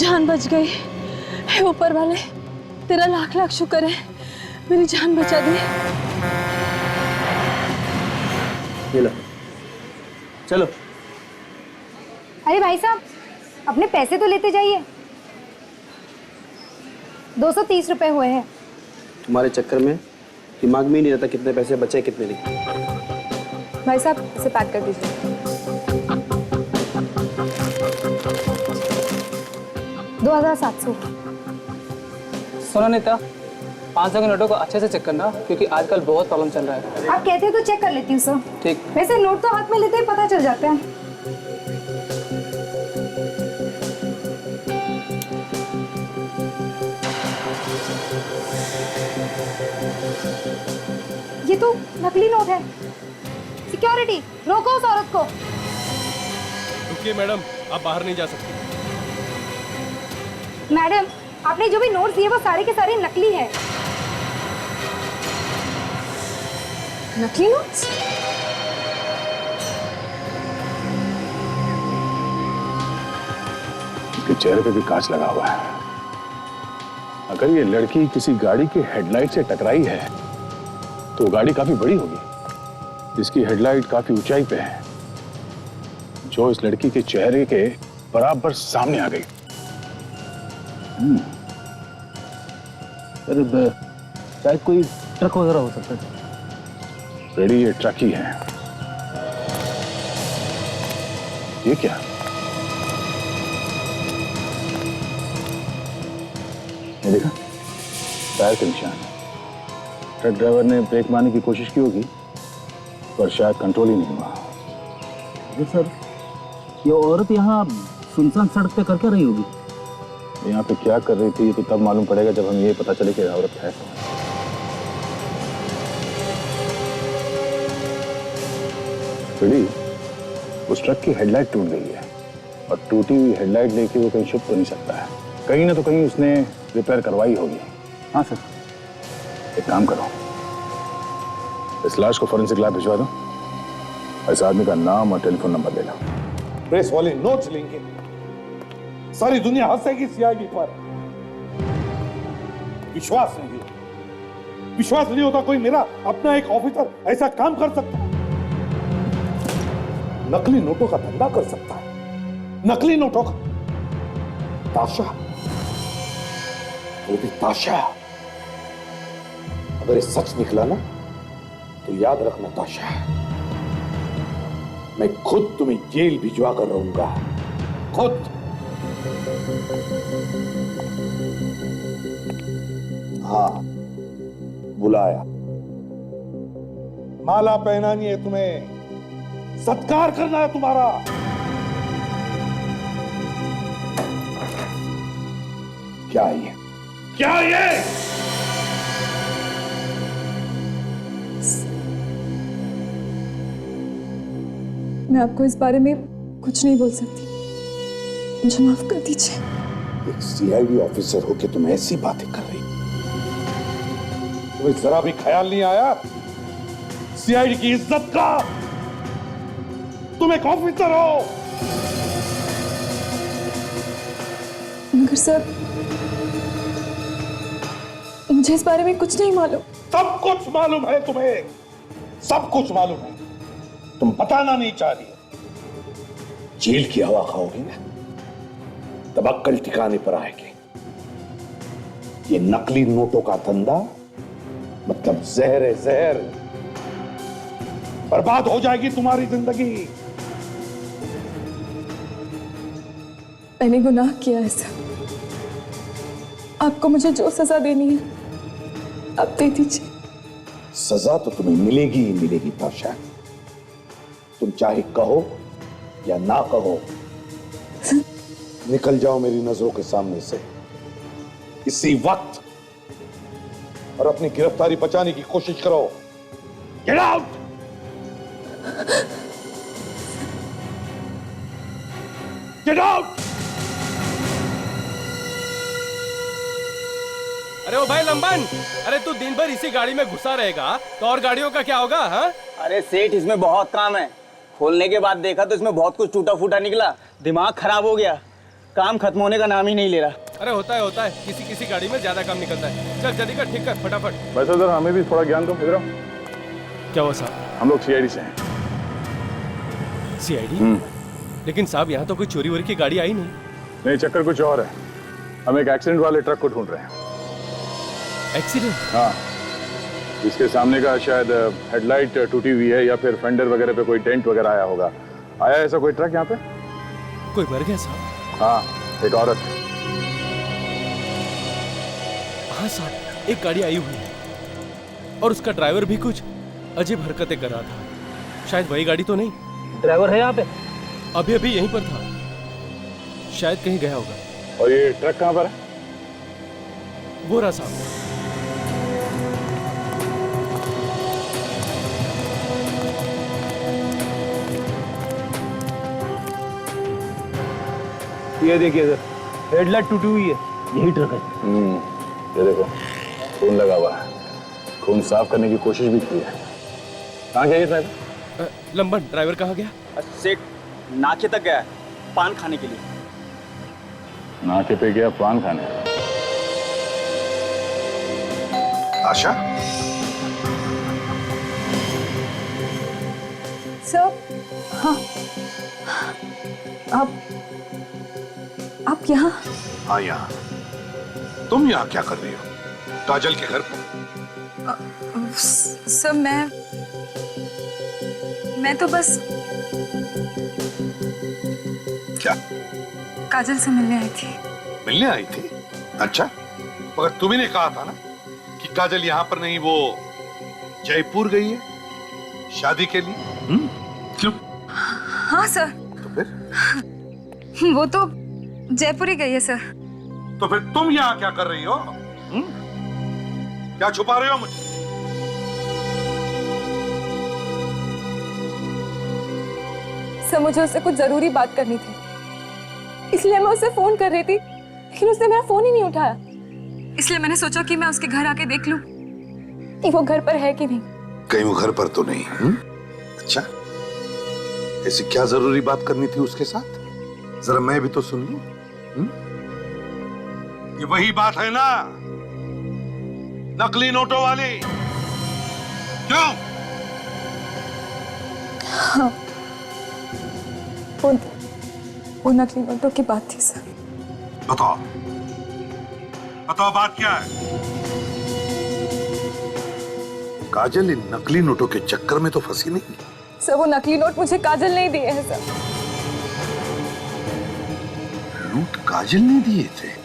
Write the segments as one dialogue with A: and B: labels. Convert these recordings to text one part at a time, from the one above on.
A: जान बच गई। हे ऊपर वाले, तेरा लाख लाख शुक्र है, मेरी जान बचा दी।
B: ये लो, चलो।
C: अरे भाई साहब, अपने पैसे तो लेते जाइए। 230 रुपए हुए हैं।
B: तुम्हारे चक्कर में दिमाग में ही नहीं रहता कितने पैसे बचे कितने नहीं।
C: भाई साहब, इसे पैक कर दीजिए। 2700।
D: सुनो नीता, 500 के नोटों को अच्छे से चेक करना, क्योंकि आजकल बहुत प्रॉब्लम चल रहा है।
C: आप कहते हैं तो चेक कर लेती हूँ सर।
D: ठीक।
C: वैसे नोट तो हाथ में लेते ही पता चल जाता है। ये तो नकली नोट है। सिक्योरिटी, रोको उस औरत को।
E: रुकिए मैडम, आप बाहर नहीं जा सकती।
C: मैडम, आपने जो भी नोट दिए वो सारे के सारे नकली हैं।
A: नकली नोट्स?
F: इसके चेहरे पे भी कांच लगा हुआ है। अगर ये लड़की किसी गाड़ी के हेडलाइट से टकराई है तो गाड़ी काफी बड़ी होगी। इसकी हेडलाइट काफी ऊंचाई पे है, जो इस लड़की के चेहरे के बराबर सामने आ गई।
B: शायद कोई ट्रक वगैरह हो सकता है।
F: रेडी, ये ट्रक ही है। ये क्या? ये देखा, टायर के निशान है। ट्रक ड्राइवर ने ब्रेक मारने की कोशिश की होगी, पर शायद कंट्रोल ही नहीं हुआ।
B: अरे सर, ये औरत यहाँ सुनसान सड़क पे कर क्या रही होगी?
F: यहाँ पे क्या कर रही थी ये तो तब मालूम पड़ेगा जब हमें ये पता चले कि औरत है कौन। रेडी, उस ट्रक की हेडलाइट टूट गई है, और टूटी हुई हेडलाइट लेके वो कहीं छुप तो नहीं सकता है। कहीं ना तो कहीं उसने रिपेयर करवाई होगी।
B: हाँ सर।
F: एक काम करो, इस लाश को फोरेंसिक लैब भिजवा दो। इस आदमी का नाम और टेलीफोन नंबर ले लो।
G: प्रेस वाले नोट्स लेंगे, सारी दुनिया हंसेगी सीआईडी पर। विश्वास नहीं होता, विश्वास नहीं होता कोई मेरा अपना एक ऑफिसर ऐसा काम कर सकता है, नकली नोटों का धंधा कर सकता है, नकली नोटों का। ताशा, वो भी ताशा। अगर ये सच निकला ना तो याद रखना ताशा, मैं खुद तुम्हें जेल भिजवा कर रहूंगा, खुद। हाँ, बुलाया, माला पहनानी है तुम्हें, सत्कार करना है तुम्हारा। क्या ये, क्या ये?
A: मैं आपको इस बारे में कुछ नहीं बोल सकती, मुझे माफ कर दीजिए।
G: एक सीआईडी ऑफिसर होके तुम ऐसी बातें कर रही, तुम्हें जरा भी ख्याल नहीं आया सीआईडी की इज्जत का? तुम एक ऑफिसर हो।
A: मगर सर, मुझे इस बारे में कुछ नहीं मालूम।
G: सब कुछ मालूम है तुम्हें, सब कुछ मालूम है, तुम बताना नहीं चाह रही। जेल की हवा खाओगी ना तब अक्ल ठिकाने पर आएगी। ये नकली नोटों का धंधा मतलब जहर है, जहर। बर्बाद हो जाएगी तुम्हारी जिंदगी।
A: मैंने गुनाह किया है सर, आपको मुझे जो सजा देनी है आप दे दीजिए।
G: सजा तो तुम्हें मिलेगी ही मिलेगी ताशा, तुम चाहे कहो या ना कहो। निकल जाओ मेरी नजरों के सामने से इसी वक्त, और अपनी गिरफ्तारी बचाने की कोशिश करो। Get out. Get out.
E: अरे ओ भाई लंबन, अरे तू दिन भर इसी गाड़ी में घुसा रहेगा तो और गाड़ियों का क्या होगा? हाँ,
D: अरे सेठ, इसमें बहुत काम है। खोलने के बाद देखा तो इसमें बहुत कुछ टूटा फूटा निकला, दिमाग खराब हो गया।
B: काम खत्म होने का नाम ही नहीं ले रहा।
E: अरे होता है, किसी किसी गाड़ी में ज्यादा काम निकलता है। चल जल्दी कर, ठीक कर फटाफट।
F: वैसे सर हमें भी थोड़ा ज्ञान दो। इधर आओ।
E: क्या हुआ साहब?
F: हम लोग सीआईडी से हैं।
E: सीआईडी? लेकिन साहब यहाँ तो कोई चोरी वोरी की गाड़ी आई नहीं।
F: नहीं, चक्कर कुछ और है। हम एक एक्सीडेंट वाले ट्रक को ढूंढ रहे हैं।
E: एक्सीडेंट?
F: हाँ, इसके सामने का शायद हेडलाइट टूटी हुई है या फिर फेंडर वगैरह पे कोई डेंट वगैरह आया होगा। आया ऐसा कोई ट्रक यहाँ पे?
E: कोई मर गया साहब?
F: हाँ, एक औरत।
E: हाँ साहब, एक गाड़ी आई हुई है और उसका ड्राइवर भी कुछ अजीब हरकतें कर रहा था। शायद वही गाड़ी तो नहीं।
B: ड्राइवर है यहाँ पे?
E: अभी अभी यहीं पर था, शायद कहीं गया होगा।
F: और ये ट्रक कहाँ पर है?
E: वो रहा साहब।
B: ये देखिए सर, हेडलाइट टूटी हुई है। यही ट्रक है।
F: ये देखो, खून लगा हुआ है। खून साफ करने की कोशिश भी की है। कहाँ गया ये ड्राइवर?
E: लंबन, ड्राइवर कहाँ गया?
B: सेठ नाके तक गया है, पान खाने के लिए।
F: नाके पे गया पान खाने।
G: आशा,
A: सर, हाँ, आप यहाँ?
G: हाँ यहाँ। तुम यहाँ क्या कर रही हो? काजल के घर पर?
A: सर मैं तो बस
G: क्या?
A: काजल से मिलने आई थी।
G: मिलने आई थी? अच्छा, मगर तुम्ही ने कहा था ना कि काजल यहाँ पर नहीं, वो जयपुर गई है शादी के लिए। क्यों?
A: हाँ सर।
G: तो फिर?
A: वो तो जयपुर ही गई है सर।
G: तो फिर तुम यहाँ क्या कर रही हो? क्या छुपा रहे हो मुझे?
A: सर, मुझे उससे कुछ जरूरी बात करनी थी, इसलिए मैं उसे फोन कर रही थी, लेकिन उसने मेरा फोन ही नहीं उठाया। इसलिए मैंने सोचा कि मैं उसके घर आके देख लूं कि वो घर पर है कि नहीं।
G: कहीं वो घर पर तो नहीं? अच्छा, ऐसी क्या जरूरी बात करनी थी उसके साथ? जरा मैं भी तो सुन लूं। ये वही बात है ना, नकली नोटों वाली? क्यों?
A: हाँ, वो नकली नोटों की बात थी सर।
G: बताओ बताओ, बात क्या है? काजल इन नकली नोटों के चक्कर में तो फंसी नहीं?
A: सर, वो नकली नोट मुझे काजल नहीं दिए हैं सर।
G: नोट काजल ने दिए थे?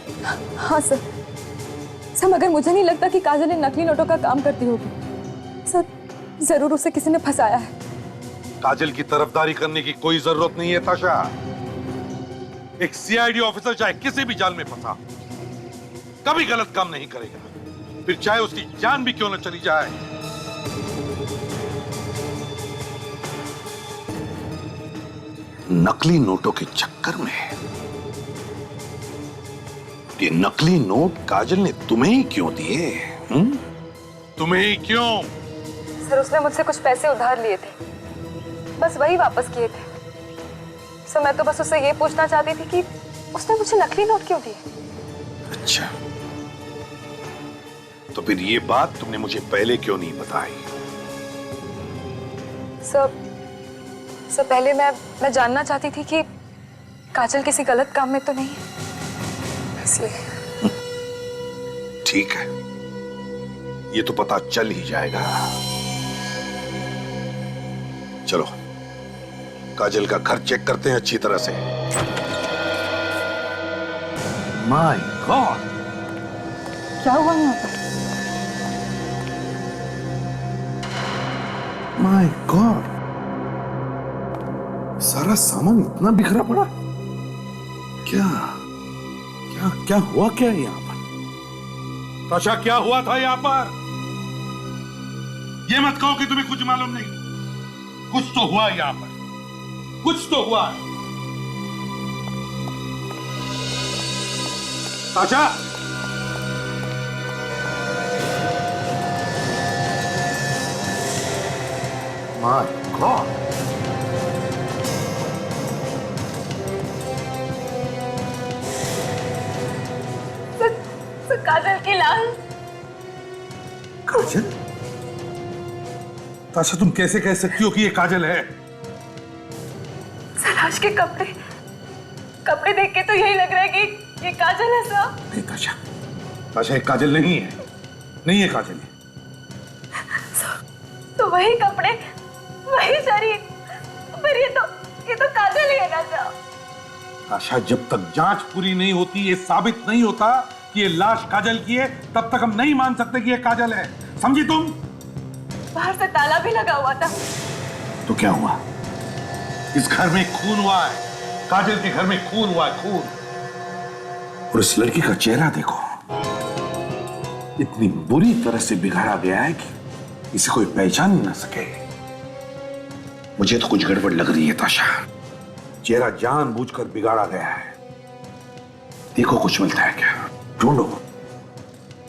A: हाँ सर, मगर मुझे नहीं लगता कि काजल इन नकली नोटों का काम करती होगी सर। जरूर उसे किसी ने फंसाया है।
G: काजल की तरफदारी करने की कोई जरूरत नहीं है ताशा। एक सीआईडी ऑफिसर चाहे किसी भी जाल में फंसा, कभी गलत काम नहीं करेगा, फिर चाहे उसकी जान भी क्यों न चली जाए। नकली नोटों के चक्कर में ये नकली नोट काजल ने तुम्हें ही क्यों दिए? तुम्हें ही क्यों?
A: सर, उसने मुझसे कुछ पैसे उधार लिए थे, बस वही वापस किए थे। सर, मैं तो बस उससे ये पूछना चाहती थी कि उसने मुझे नकली नोट क्यों दिए।
G: अच्छा, तो फिर ये बात तुमने मुझे पहले क्यों नहीं बताई?
A: सर, पहले मैं जानना चाहती थी कि काजल किसी गलत काम में तो नहीं है, इसलिए।
G: ठीक है, ये तो पता चल ही जाएगा। चलो काजल का घर चेक करते हैं अच्छी तरह से। माय गॉड,
A: क्या हुआ यहाँ पर?
G: माय गॉड, सारा सामान इतना बिखरा पड़ा। क्या क्या क्या हुआ क्या यहाँ पर? ताशा, क्या हुआ था यहाँ पर? ये मत कहो कि तुम्हें कुछ मालूम नहीं। कुछ तो हुआ यहाँ पर, कुछ तो हुआ। ताशा, माय गॉड,
A: काजल की लाश।
G: काजल? ताशा, तुम कैसे कह सकती हो कि ये काजल है?
A: सलाश के कपड़े देख के तो यही लग रहा है कि ये काजल है साहब।
G: नहीं ताशा, ताशा ये काजल नहीं है, नहीं है काजल।
A: तो वही कपड़े, वही शरीर, पर ये तो काजल ही है ना साहब।
G: ताशा, जब तक जांच पूरी नहीं होती, ये साबित नहीं होता कि ये लाश काजल की है, तब तक हम नहीं मान सकते कि ये काजल है। समझी तुम?
A: बाहर से ताला भी लगा हुआ था।
G: तो क्या हुआ? इस घर में खून हुआ है, काजल के घर में खून हुआ है, खून। और इस लड़की का चेहरा देखो, इतनी बुरी तरह से बिगाड़ा गया है कि इसे कोई पहचान ही ना सके। मुझे तो कुछ गड़बड़ लग रही है ताशा। चेहरा जानबूझकर बिगाड़ा गया है। देखो कुछ मिलता है क्या? ढूंढो,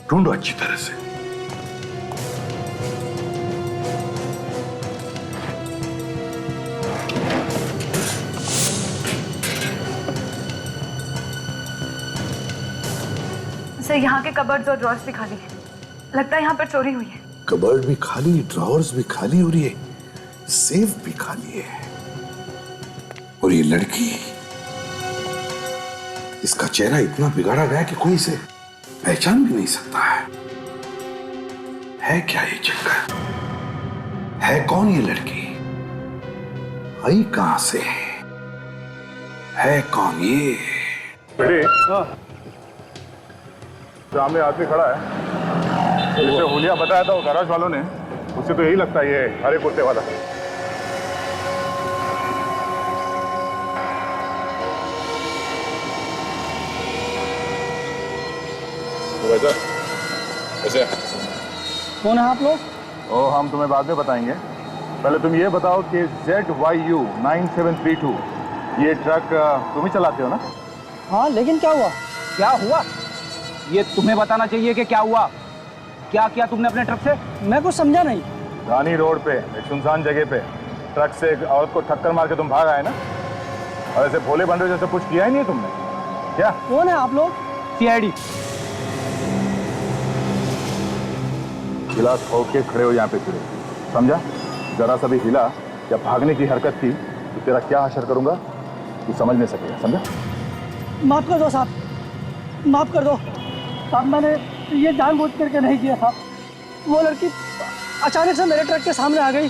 G: ढूंढो अच्छी तरह से।
A: सर, यहाँ के कबर्ड्स और ड्रॉर्स भी खाली हैं। लगता है यहाँ पर चोरी हुई है।
G: कबर्ड भी खाली, ड्रॉवर्स भी खाली हो रही है, सेफ भी खाली है। और ये लड़की, इसका चेहरा इतना बिगाड़ा गया कि कोई इसे पहचान भी नहीं सकता है क्या ये चक्कर? है कौन ये लड़की? आई कहां से? है कौन ये?
F: बेटे, सामने आदमी खड़ा है, जिसे हुलिया बताया था वो गैराज वालों ने, उसे तो यही लगता है ये हरे कुर्ते वाला। तो वैसा कैसे?
D: कौन है आप लोग?
F: ओ, हम तुम्हें बाद में बताएंगे। पहले तुम ये बताओ कि ZYU 9732 ये ट्रक तुम ही चलाते हो ना?
D: हाँ, लेकिन क्या हुआ? क्या हुआ ये तुम्हें बताना चाहिए कि क्या हुआ। क्या किया तुमने अपने ट्रक से? मैं कुछ समझा नहीं।
F: रानी रोड पे एक सुनसान जगह पे ट्रक से एक औरत को टक्कर मार के तुम भाग आए ना? और ऐसे भोले बंदे जैसे कुछ किया ही नहीं तुमने क्या?
D: कौन है आप लोग? CID।
F: गिलास खोल के खड़े हो यहाँ पे फिरे, समझा? जरा सा भी हिला या भागने की हरकत की तो तेरा क्या हशर करूंगा तू समझ नहीं सकेगा, समझा?
D: माफ कर दो साहब, माफ कर दो साहब, मैंने ये जानबूझ करके नहीं किया था। वो लड़की अचानक से मेरे ट्रक के सामने आ गई।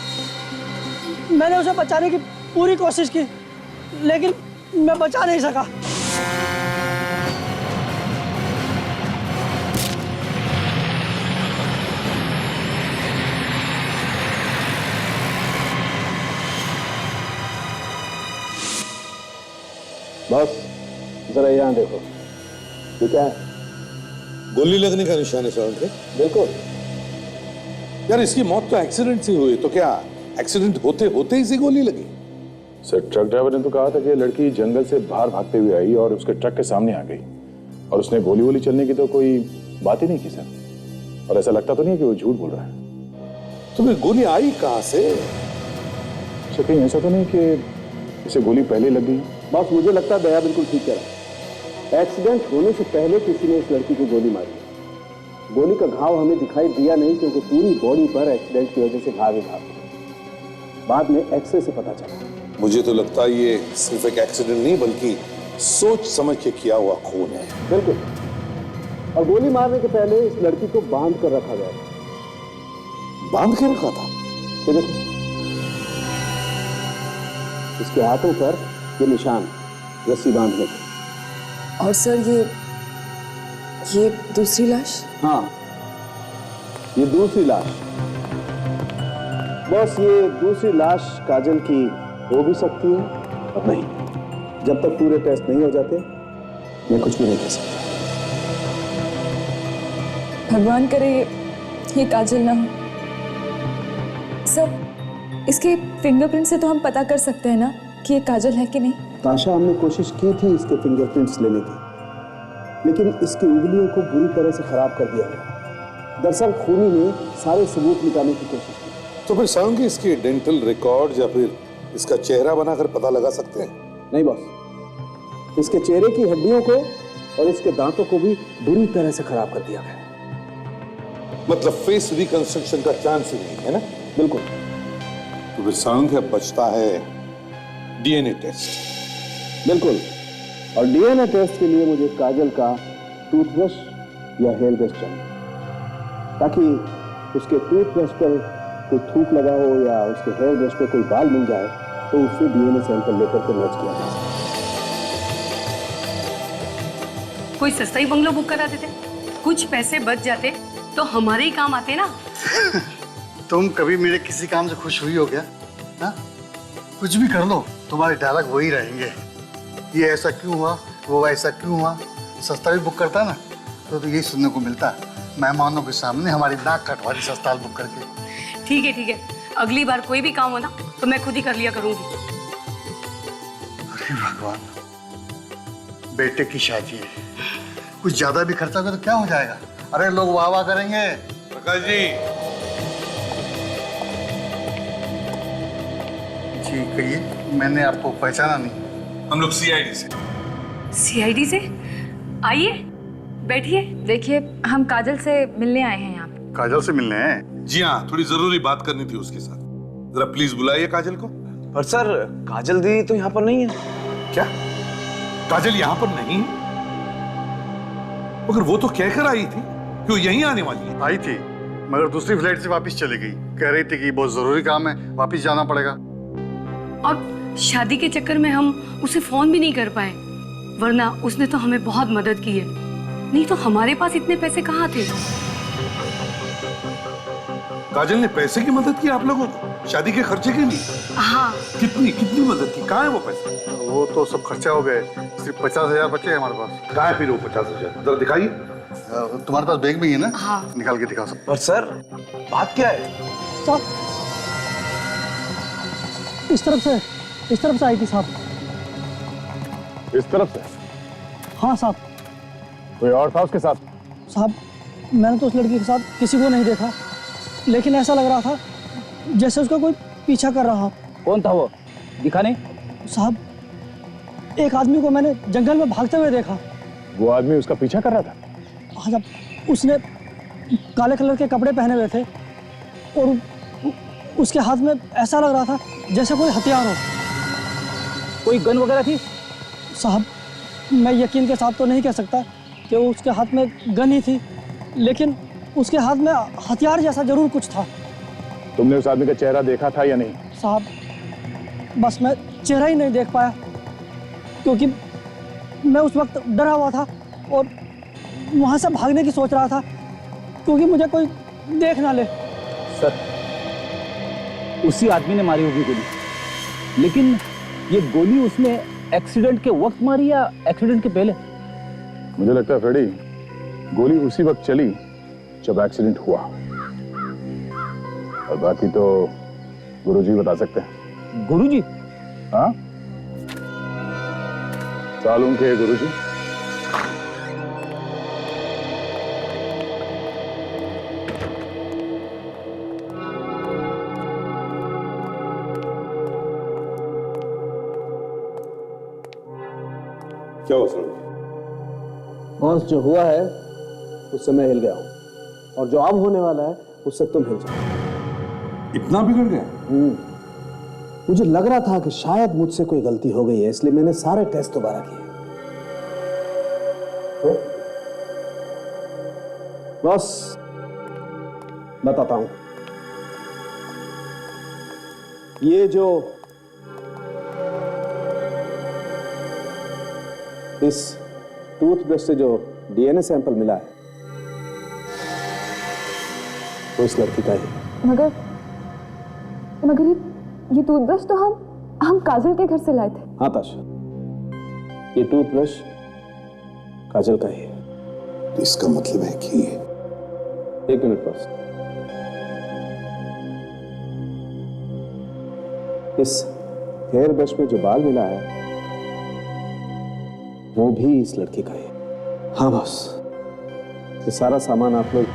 D: मैंने उसे बचाने की पूरी कोशिश की, लेकिन मैं बचा नहीं सका।
H: बॉस, जरा यहाँ देखो, ये क्या है?
G: गोली लगने का निशान है सर।
H: बिल्कुल।
G: यार, इसकी मौत तो एक्सीडेंट से हुई, तो क्या एक्सीडेंट होते होते ही से गोली लगी?
F: सर, ट्रक ड्राइवर ने तो कहा था कि लड़की जंगल से बाहर भागते हुए आई और उसके ट्रक के सामने आ गई, और उसने गोली वोली चलने की तो कोई बात ही नहीं की सर। और ऐसा लगता तो नहीं कि वो झूठ बोल रहा है।
G: तुम्हें गोली आई कहां से?
F: सर, कहीं ऐसा तो नहीं कि इसे गोली पहले लग गई?
H: बॉस, मुझे लगता है दया बिल्कुल ठीक कह रहा है। एक्सीडेंट होने से पहले किसी ने इस लड़की को गोली मारी। गोली का घाव हमें दिखाई दिया नहीं क्योंकि पूरी बॉडी पर एक्सीडेंट की वजह से घाव ही घाव थे। बाद में एक्सरे से पता चला।
G: मुझे तो लगता है ये सिर्फ एक एक्सीडेंट नहीं बल्कि सोच समझ के किया हुआ खून है।
H: बिल्कुल। और गोली मारने के पहले इस लड़की को बांध कर रखा गया था।
G: बांध के रखा था?
H: ये देखो, इसके हाथों पर ये निशान रस्सी बांधने के।
A: और सर, ये दूसरी लाश?
H: हाँ, ये दूसरी लाश। बॉस, ये दूसरी लाश काजल की हो भी सकती है और नहीं। जब तक पूरे टेस्ट नहीं हो जाते मैं कुछ भी नहीं कह सकता।
A: भगवान करे ये काजल ना हो। सर, इसके फिंगरप्रिंट से तो हम पता कर सकते हैं ना कि ये काजल है कि नहीं?
H: ताशा, हमने कोशिश की थी इसके फिंगरप्रिंट्स लेने की, लेकिन इसकी उंगलियों को बुरी तरह से खराब कर दिया गया। दरअसल खूनी ने सारे सबूत मिटाने की कोशिश की।
G: तो फिर सांगे इसके डेंटल रिकॉर्ड या फिर इसका चेहरा बनाकर पता लगा सकते हैं?
H: नहीं बॉस, इसके चेहरे की हड्डियों को और इसके दांतों को भी बुरी तरह से खराब कर दिया गया।
G: मतलब फेस रिकंस्ट्रक्शन का चांस ही नहीं है ना?
H: बिल्कुल।
G: तो फिर सालुंखे अब बचता है डीएनए टेस्ट।
H: बिल्कुल। और डीएनए टेस्ट के लिए मुझे काजल का टूथब्रश या हेयर ब्रश चाहिए, ताकि उसके टूथब्रश पर कोई थूक लगा हो या उसके हेयर ब्रश पे कोई बाल मिल जाए तो उससे डीएनए सैंपल लेकर के मैच किया जा सके।
I: कोई सस्ता ही बंगलो बुक करा देते, कुछ पैसे बच जाते तो हमारे ही काम आते ना।
J: तुम कभी मेरे किसी काम से खुश हुई हो क्या? हा? कुछ भी कर लो, तुम्हारे डायलॉग वही रहेंगे। ये ऐसा क्यों हुआ, वो ऐसा क्यों हुआ। सस्ता भी बुक करता ना तो यही सुनने को मिलता है, मेहमानों के सामने हमारी नाक कटवारी सस्ता बुक करके।
I: ठीक है, अगली बार कोई भी काम हो ना तो मैं खुद ही कर लिया करूंगी।
J: अरे भगवान, बेटे की शादी है, कुछ ज्यादा भी खर्चा होगा तो क्या हो जाएगा? अरे लोग वाह वाह करेंगे।
G: प्रकाश जी,
J: जी कहिए, मैंने आपको पहचाना नहीं।
G: हम लोग सीआईडी से।
I: सीआईडी से? आइए बैठिए।
A: देखिए, हम काजल से मिलने आए हैं यहाँ पे।
J: काजल से मिलने हैं?
G: जी हाँ, थोड़ी जरूरी बात करनी थी उसके साथ। जरा प्लीज बुलाइए काजल को।
K: पर सर, काजल दीदी तो यहाँ पर नहीं है।
G: क्या काजल यहाँ पर नहीं? मगर वो तो कहकर आई थी कि वो यहीं आने वाली है।
J: आई थी, मगर दूसरी फ्लाइट से वापस चली गई। कह रही थी कि बहुत जरूरी काम है, वापस जाना पड़ेगा।
I: और शादी के चक्कर में हम उसे फोन भी नहीं कर पाए, वरना उसने तो हमें बहुत मदद की है। नहीं तो हमारे पास इतने पैसे कहाँ थे।
G: काजल ने पैसे की मदद की आप लोगों को शादी के खर्चे के लिए?
I: हाँ।
G: कितनी मदद की? कहाँ है वो पैसे?
J: वो तो सब खर्चा हो गए, सिर्फ 50,000 बचे हैं हमारे पास।
G: कहाँ है फिर वो 50,000? जरा दिखाइए।
J: तुम्हारे पास बैग में ही है ना?
I: हाँ।
J: निकाल के दिखा सकते।
K: पर सर, बात क्या है?
D: साहब, इस तरफ से आई थी साहब।
F: इस तरफ से?
D: हाँ साहब।
F: कोई और था उसके साथ?
D: साहब, मैंने तो उस लड़की के साथ किसी को नहीं देखा, लेकिन ऐसा लग रहा था जैसे उसका कोई पीछा कर रहा।
B: कौन था वो? दिखा नहीं?
D: साहब, एक आदमी को मैंने जंगल में भागते हुए देखा।
F: वो आदमी उसका पीछा कर रहा था?
D: हाँ साहब, उसने काले कलर के कपड़े पहने हुए थे और उसके हाथ में ऐसा लग रहा था जैसे कोई हथियार हो।
B: कोई गन वगैरह थी?
D: साहब, मैं यकीन के साथ तो नहीं कह सकता कि उसके हाथ में गन ही थी, लेकिन उसके हाथ में हथियार जैसा जरूर कुछ था।
F: तुमने उस आदमी का चेहरा देखा था या नहीं?
D: साहब, बस मैं चेहरा ही नहीं देख पाया, क्योंकि मैं उस वक्त डरा हुआ था और वहाँ से भागने की सोच रहा था, क्योंकि मुझे कोई देख ना ले।
B: सर, उसी आदमी ने मारी होगी गोली, लेकिन ये गोली उसने एक्सीडेंट के वक्त मारी या एक्सीडेंट के पहले?
F: मुझे लगता है फ्रेडी, गोली उसी वक्त चली जब एक्सीडेंट हुआ, और बाकी तो गुरुजी बता सकते हैं।
B: गुरुजी?
F: हाँ, सालुंखे गुरुजी।
G: क्या हुआ सर?
H: बॉस, जो हुआ है उससे मैं हिल गया हूं, और जो अब होने वाला है उससे तुम हिल जाओ।
G: इतना बिगड़ गया?
H: मुझे लग रहा था कि शायद मुझसे कोई गलती हो गई है, इसलिए मैंने सारे टेस्ट दोबारा किए। तो बॉस, बताता हूं, ये जो इस टूथब्रश से जो डीएनए सैंपल मिला है वो इस लड़की का ही।
A: मगर ये टूथब्रश तो हम काजल के घर से लाए थे।
H: हाँ ताशा, ये टूथब्रश काजल का ही है।
G: तो इसका मतलब है कि
H: एक मिनट बस, इस हेयर ब्रश में जो बाल मिला है वो भी इस लड़की का है। हाँ बॉस, ये सारा सामान आप लोग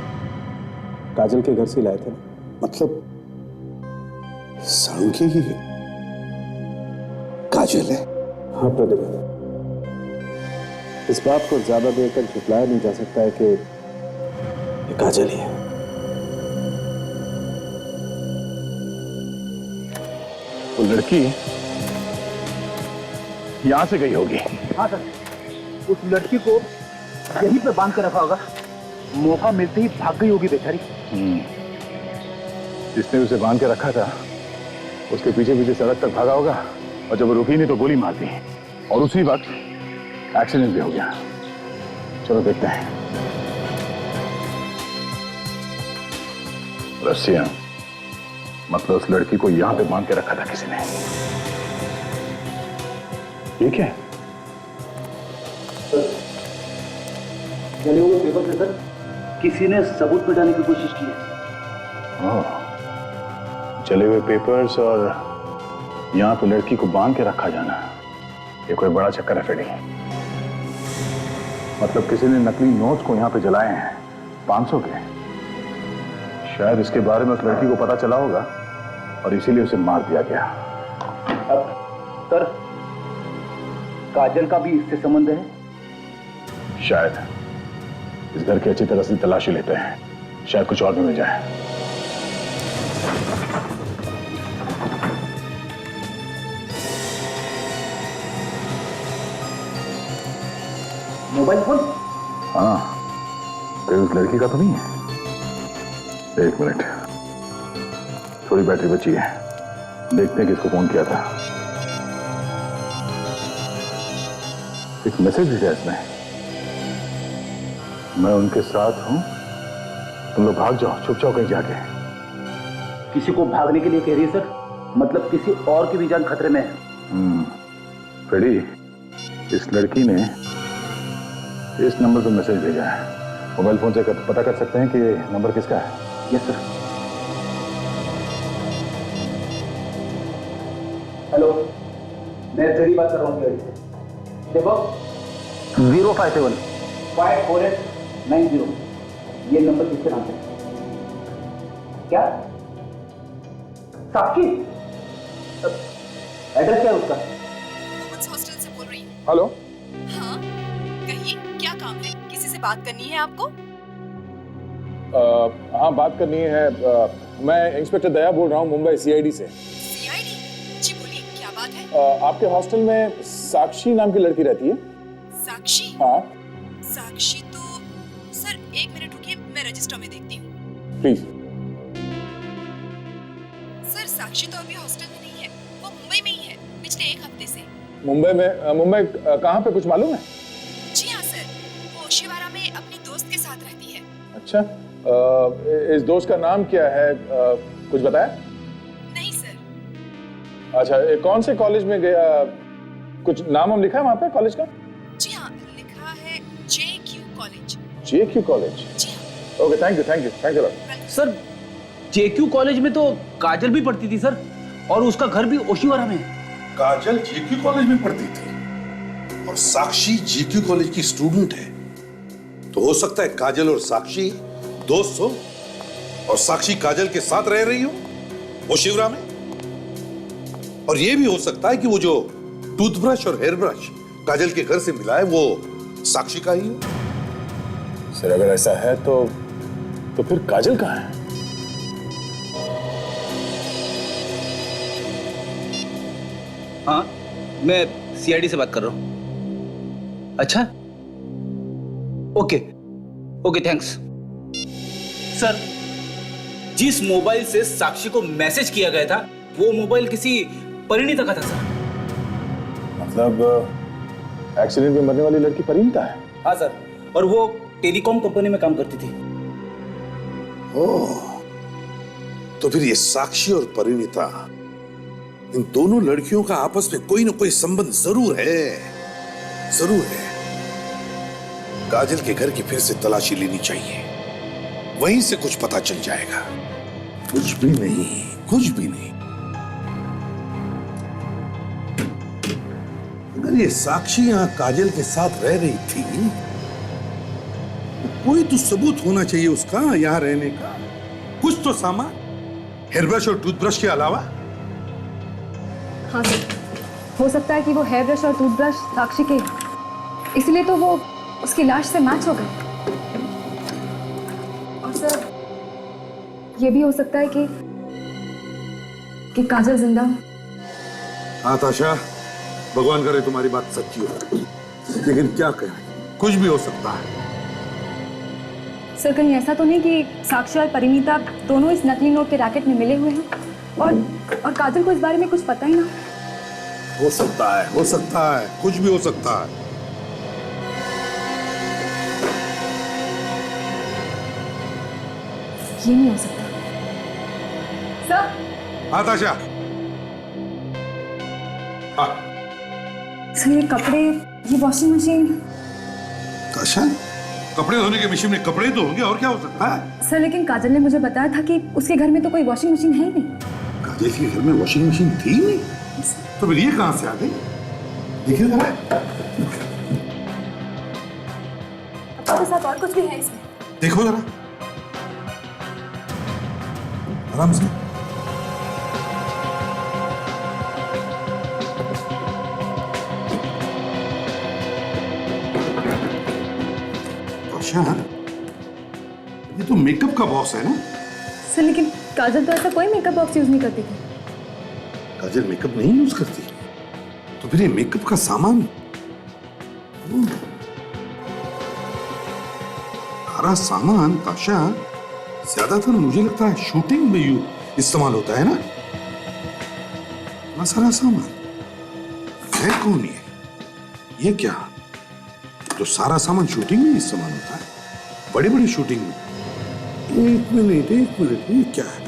H: काजल के घर से लाए थे?
G: मतलब सालुंखे की काजल है?
H: हाँ प्रदीप, इस बात को ज्यादा देर तक झुटलाया नहीं जा सकता है कि ये काजल ही है।
F: वो लड़की यहां से गई होगी।
B: हाँ सर, उस लड़की को यहीं पे बांध के रखा होगा, मौका मिलते ही भाग गई होगी बेचारी।
F: जिसने उसे बांध के रखा था उसके पीछे पीछे सड़क तक भागा होगा, और जब वो रुकी नहीं तो गोली मार दी, और उसी वक्त एक्सीडेंट भी हो गया। चलो देखते हैं। रस्सियां, मतलब उस लड़की को यहां पे बांध के रखा था किसी ने। ठीक है
B: चले हुए पेपर से सर किसी ने सबूत बचाने की कोशिश की है।
F: चले हुए पेपर्स और यहां पे लड़की को बांध के रखा जाना, ये कोई बड़ा चक्कर है फेडी। मतलब किसी ने नकली नोट्स को यहां पे जलाए हैं 500 के। शायद इसके बारे में उस लड़की को पता चला होगा और इसीलिए उसे मार दिया गया।
B: अब सर काजल का भी इससे संबंध है?
F: शायद। इस घर की अच्छी तरह से तलाशी लेते हैं, शायद कुछ और भी मिल जाए।
B: Mobile phone?
F: हाँ, कहीं उस लड़की का तो नहीं है? एक मिनट, थोड़ी बैटरी बची है, देखते हैं किसको फोन किया था। एक मैसेज दिया इसमें, मैं उनके साथ हूं, तुम लोग भाग जाओ, छुप जाओ कहीं जाके।
B: किसी को भागने के लिए कह रही है सर? मतलब किसी और की भी जान खतरे में है।
F: फ्रेडी, इस लड़की ने इस नंबर पर मैसेज भेजा है। मोबाइल फोन से पता कर सकते हैं कि ये नंबर किसका है?
B: Yes sir. हेलो, मैं फ्रेडी बात कर रहा हूँ। देखो 057 54890, ये नंबर किसके नाम से? क्या साक्षी? एड्रेस क्या है उसका?
A: हॉस्टल से बोल रही हूँ।
F: हेलो।
A: हाँ कहिए, क्या काम है? किसी से बात करनी है आपको?
F: हाँ बात करनी है। मैं इंस्पेक्टर दया बोल रहा हूँ मुंबई सीआईडी से।
A: सीआईडी? जी बोलिए, क्या बात है?
F: आपके हॉस्टल में साक्षी नाम की लड़की रहती है?
A: साक्षी?
F: हाँ।
A: साक्षी तो सर, एक मिनट रुकिए, मैं रजिस्टर में देखती हूँ।
F: प्लीज।
A: सर साक्षी तो अभी हॉस्टल में नहीं है, वो मुंबई में ही है पिछले 1 हफ्ते से।
F: मुंबई में? मुंबई कहाँ पे, कुछ मालूम है?
A: जी हाँ सर, वो शिवारा में अपनी दोस्त के साथ रहती है।
F: अच्छा, इस दोस्त का नाम क्या है, कुछ बताया?
A: नहीं सर।
F: अच्छा, कौन से कॉलेज में गया, कुछ नाम हम लिखा है वहाँ पे कॉलेज का?
A: जी हाँ, लिखा है JQ कॉलेज।
F: JQ college?
A: जी हाँ।
F: Okay, thank you
B: sir JQ college में तो काजल भी पढ़ती थी सर, और उसका घर भी ओशिवारा में है।
G: काजल JQ कॉलेज में पढ़ती थी और साक्षी JQ कॉलेज की स्टूडेंट है, तो हो सकता है काजल और साक्षी दोस्त हो और साक्षी काजल के साथ रह रही हो वो शिवरा में। और यह भी हो सकता है कि वो जो टूथब्रश और हेयर ब्रश काजल के घर से मिला है वो साक्षी का ही हो।
F: सर अगर ऐसा है तो फिर काजल कहाँ है?
B: हाँ, मैं सीआईडी से बात कर रहा हूँ। अच्छा, ओके थैंक्स। सर, जिस मोबाइल से साक्षी को मैसेज किया गया था वो मोबाइल किसी परिणीता का था सर।
F: मतलब एक्सीडेंट में मरने वाली लड़की परिणीता है?
B: हाँ सर, और वो टेलीकॉम कंपनी में काम करती थी।
G: ओह, तो फिर ये साक्षी और परिणीता, इन दोनों लड़कियों का आपस में कोई ना कोई संबंध जरूर है, जरूर है। काजल के घर की फिर से तलाशी लेनी चाहिए, वहीं से कुछ पता चल जाएगा। कुछ भी नहीं। अगर ये साक्षी यहां काजल के साथ रह रही थी तो कोई तो सबूत होना चाहिए उसका यहां रहने का, कुछ तो सामान, हेयर ब्रश और टूथब्रश के अलावा।
A: हाँ सर, हो सकता है कि वो हेयर ब्रश और टूथब्रश साक्षी के। इसलिए तो वो उसकी लाश से मैच हो गए। और सर ये भी हो सकता है कि काजल जिंदा हो।
G: हाँ ताशा, भगवान करे तुम्हारी बात सच्ची हो, लेकिन क्या करें, कुछ भी हो सकता है।
A: सर कहीं ऐसा तो नहीं कि साक्षी और परिणीता दोनों इस नकली नोट के रैकेट में मिले हुए हैं और काजल को इस बारे में कुछ पता ही ना?
G: हो सकता है, हो सकता है, कुछ भी हो सकता है।
A: ये नहीं हो सकता। सर
G: हाँ ताशा। हाँ
A: सर ये कपड़े, ये वॉशिंग मशीन।
G: ताशा, कपड़े धोने की मशीन में कपड़े तो होंगे, और क्या हो सकता है?
A: सर लेकिन काजल ने मुझे बताया था कि उसके घर में तो कोई वॉशिंग मशीन है ही नहीं।
G: काजल के घर में वॉशिंग मशीन थी ही नहीं, तो फिर ये कहां से आ गई? देखिए जरा,
A: आपके साथ और कुछ भी है इसमें?
G: देखो जरा, आराम से। ताशा, ये तो मेकअप का बॉक्स है ना?
A: सर लेकिन काजल तो ऐसा कोई मेकअप बॉक्स यूज नहीं करती थी।
G: काजल मेकअप नहीं यूज करती, तो फिर ये मेकअप का सामान, सारा सामान ताशा ज्यादातर मुझे लगता है शूटिंग में इस्तेमाल होता है ना? सारा सामान है कौन ये क्या? तो सारा सामान शूटिंग में इस्तेमाल होता है, बड़ी बड़ी शूटिंग में। एक मिनट, ये क्या है?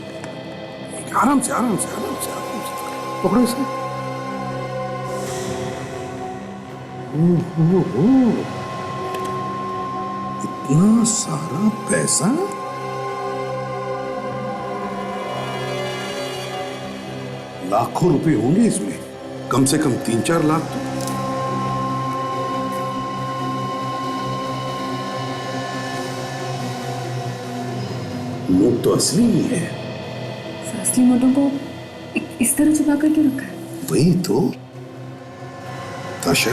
G: आराम से, आराम से, आराम से, आराम से पकड़ो इसे। ओहो, इतना सारा पैसा? लाखों रुपए होंगे इसमें, कम से कम 3-4 लाख तो। नोट तो असली ही है।
A: सर असली नोटों को इस तरह छुपा कर क्यों रखा है?
G: वही तो ताशा,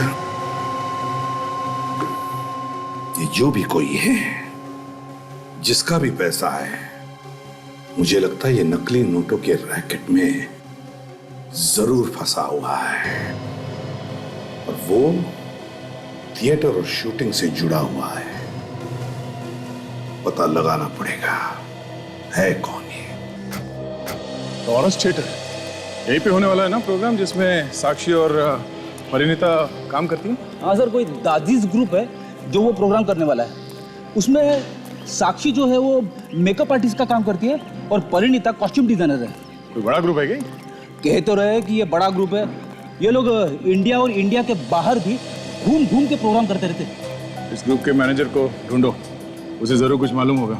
G: ये जो भी कोई है, जिसका भी पैसा है, मुझे लगता है ये नकली नोटों के रैकेट में जरूर फंसा हुआ है, और वो थिएटर और शूटिंग से जुड़ा हुआ है। पता लगाना पड़ेगा है कौन ये।
F: टॉरस थिएटर, यहीं पे होने वाला है ना प्रोग्राम जिसमें साक्षी और परिणीता काम करती हैं?
B: हाँ सर, कोई दादीज ग्रुप है जो वो प्रोग्राम करने वाला है। उसमें साक्षी जो है वो मेकअप आर्टिस्ट का काम करती है और परिणीता कॉस्ट्यूम डिजाइनर है।
F: कोई बड़ा ग्रुप है क्या?
B: कह तो रहे कि ये बड़ा ग्रुप है। ये लोग इंडिया और इंडिया के बाहर भी घूम घूम के प्रोग्राम करते रहते।
F: इस ग्रुप के मैनेजर को ढूंढो, उसे जरूर कुछ मालूम होगा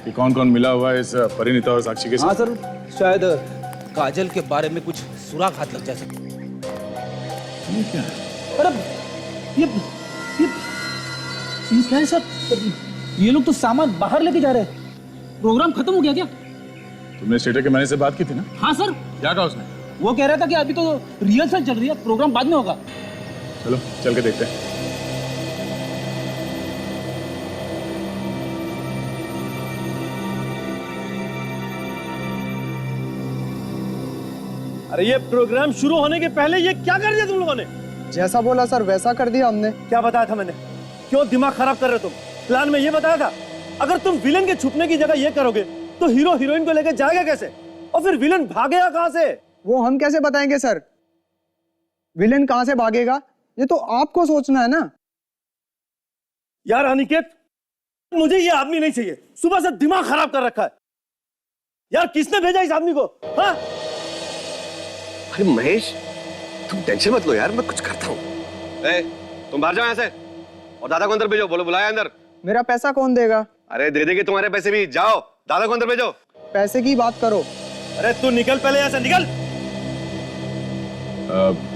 F: कि कौन कौन मिला हुआ है इस परिणीता और साक्षी के साथ।
B: हाँ सर, शायद काजल के बारे में कुछ सुराग हाथ लग जा सके।
F: ये क्या है?
B: अरे ये क्या है सर? ये लोग तो सामान बाहर लेके जा रहे हैं। प्रोग्राम खत्म हो गया क्या?
F: तुमने थिएटर के मैनेजर से बात की थी ना?
B: हाँ सर।
F: क्या कहा उसने?
B: वो कह रहा था कि अभी तो रिहर्सल चल रही है, प्रोग्राम बाद में होगा।
F: चलो चल के देखते हैं।
K: अरे ये प्रोग्राम शुरू होने के पहले ये क्या कर दिया तुम लोगों ने?
D: जैसा बोला सर वैसा कर दिया हमने।
K: क्या बताया था मैंने? क्यों दिमाग खराब कर रहे हो तुम? प्लान में ये बताया था अगर तुम विलन के छुपने की जगह ये करोगे तो हीरो हीरोइन को लेकर जाएगा कैसे, और फिर विलन भागेगा कहां से?
D: वो हम कैसे बताएंगे सर? विलेन कहां से भागेगा ये तो आपको सोचना है ना।
K: यार अनिकेत, मुझे ये आदमी नहीं चाहिए। सुबह से दिमाग खराब कर रखा है। यार किसने भेजा इस आदमी को? हाँ?
H: अरे महेश, तुम टेंशन मत लो यार, मैं कुछ करता हूँ।
K: तुम बाहर जाओ यहाँ से और दादा को अंदर भेजो। बोलो बुलाया अंदर।
D: मेरा पैसा कौन देगा?
K: अरे दे देंगे तुम्हारे पैसे भी। जाओ दादा को अंदर भेजो।
D: पैसे की बात करो।
K: अरे तू निकल पहले यहाँ से, निकल।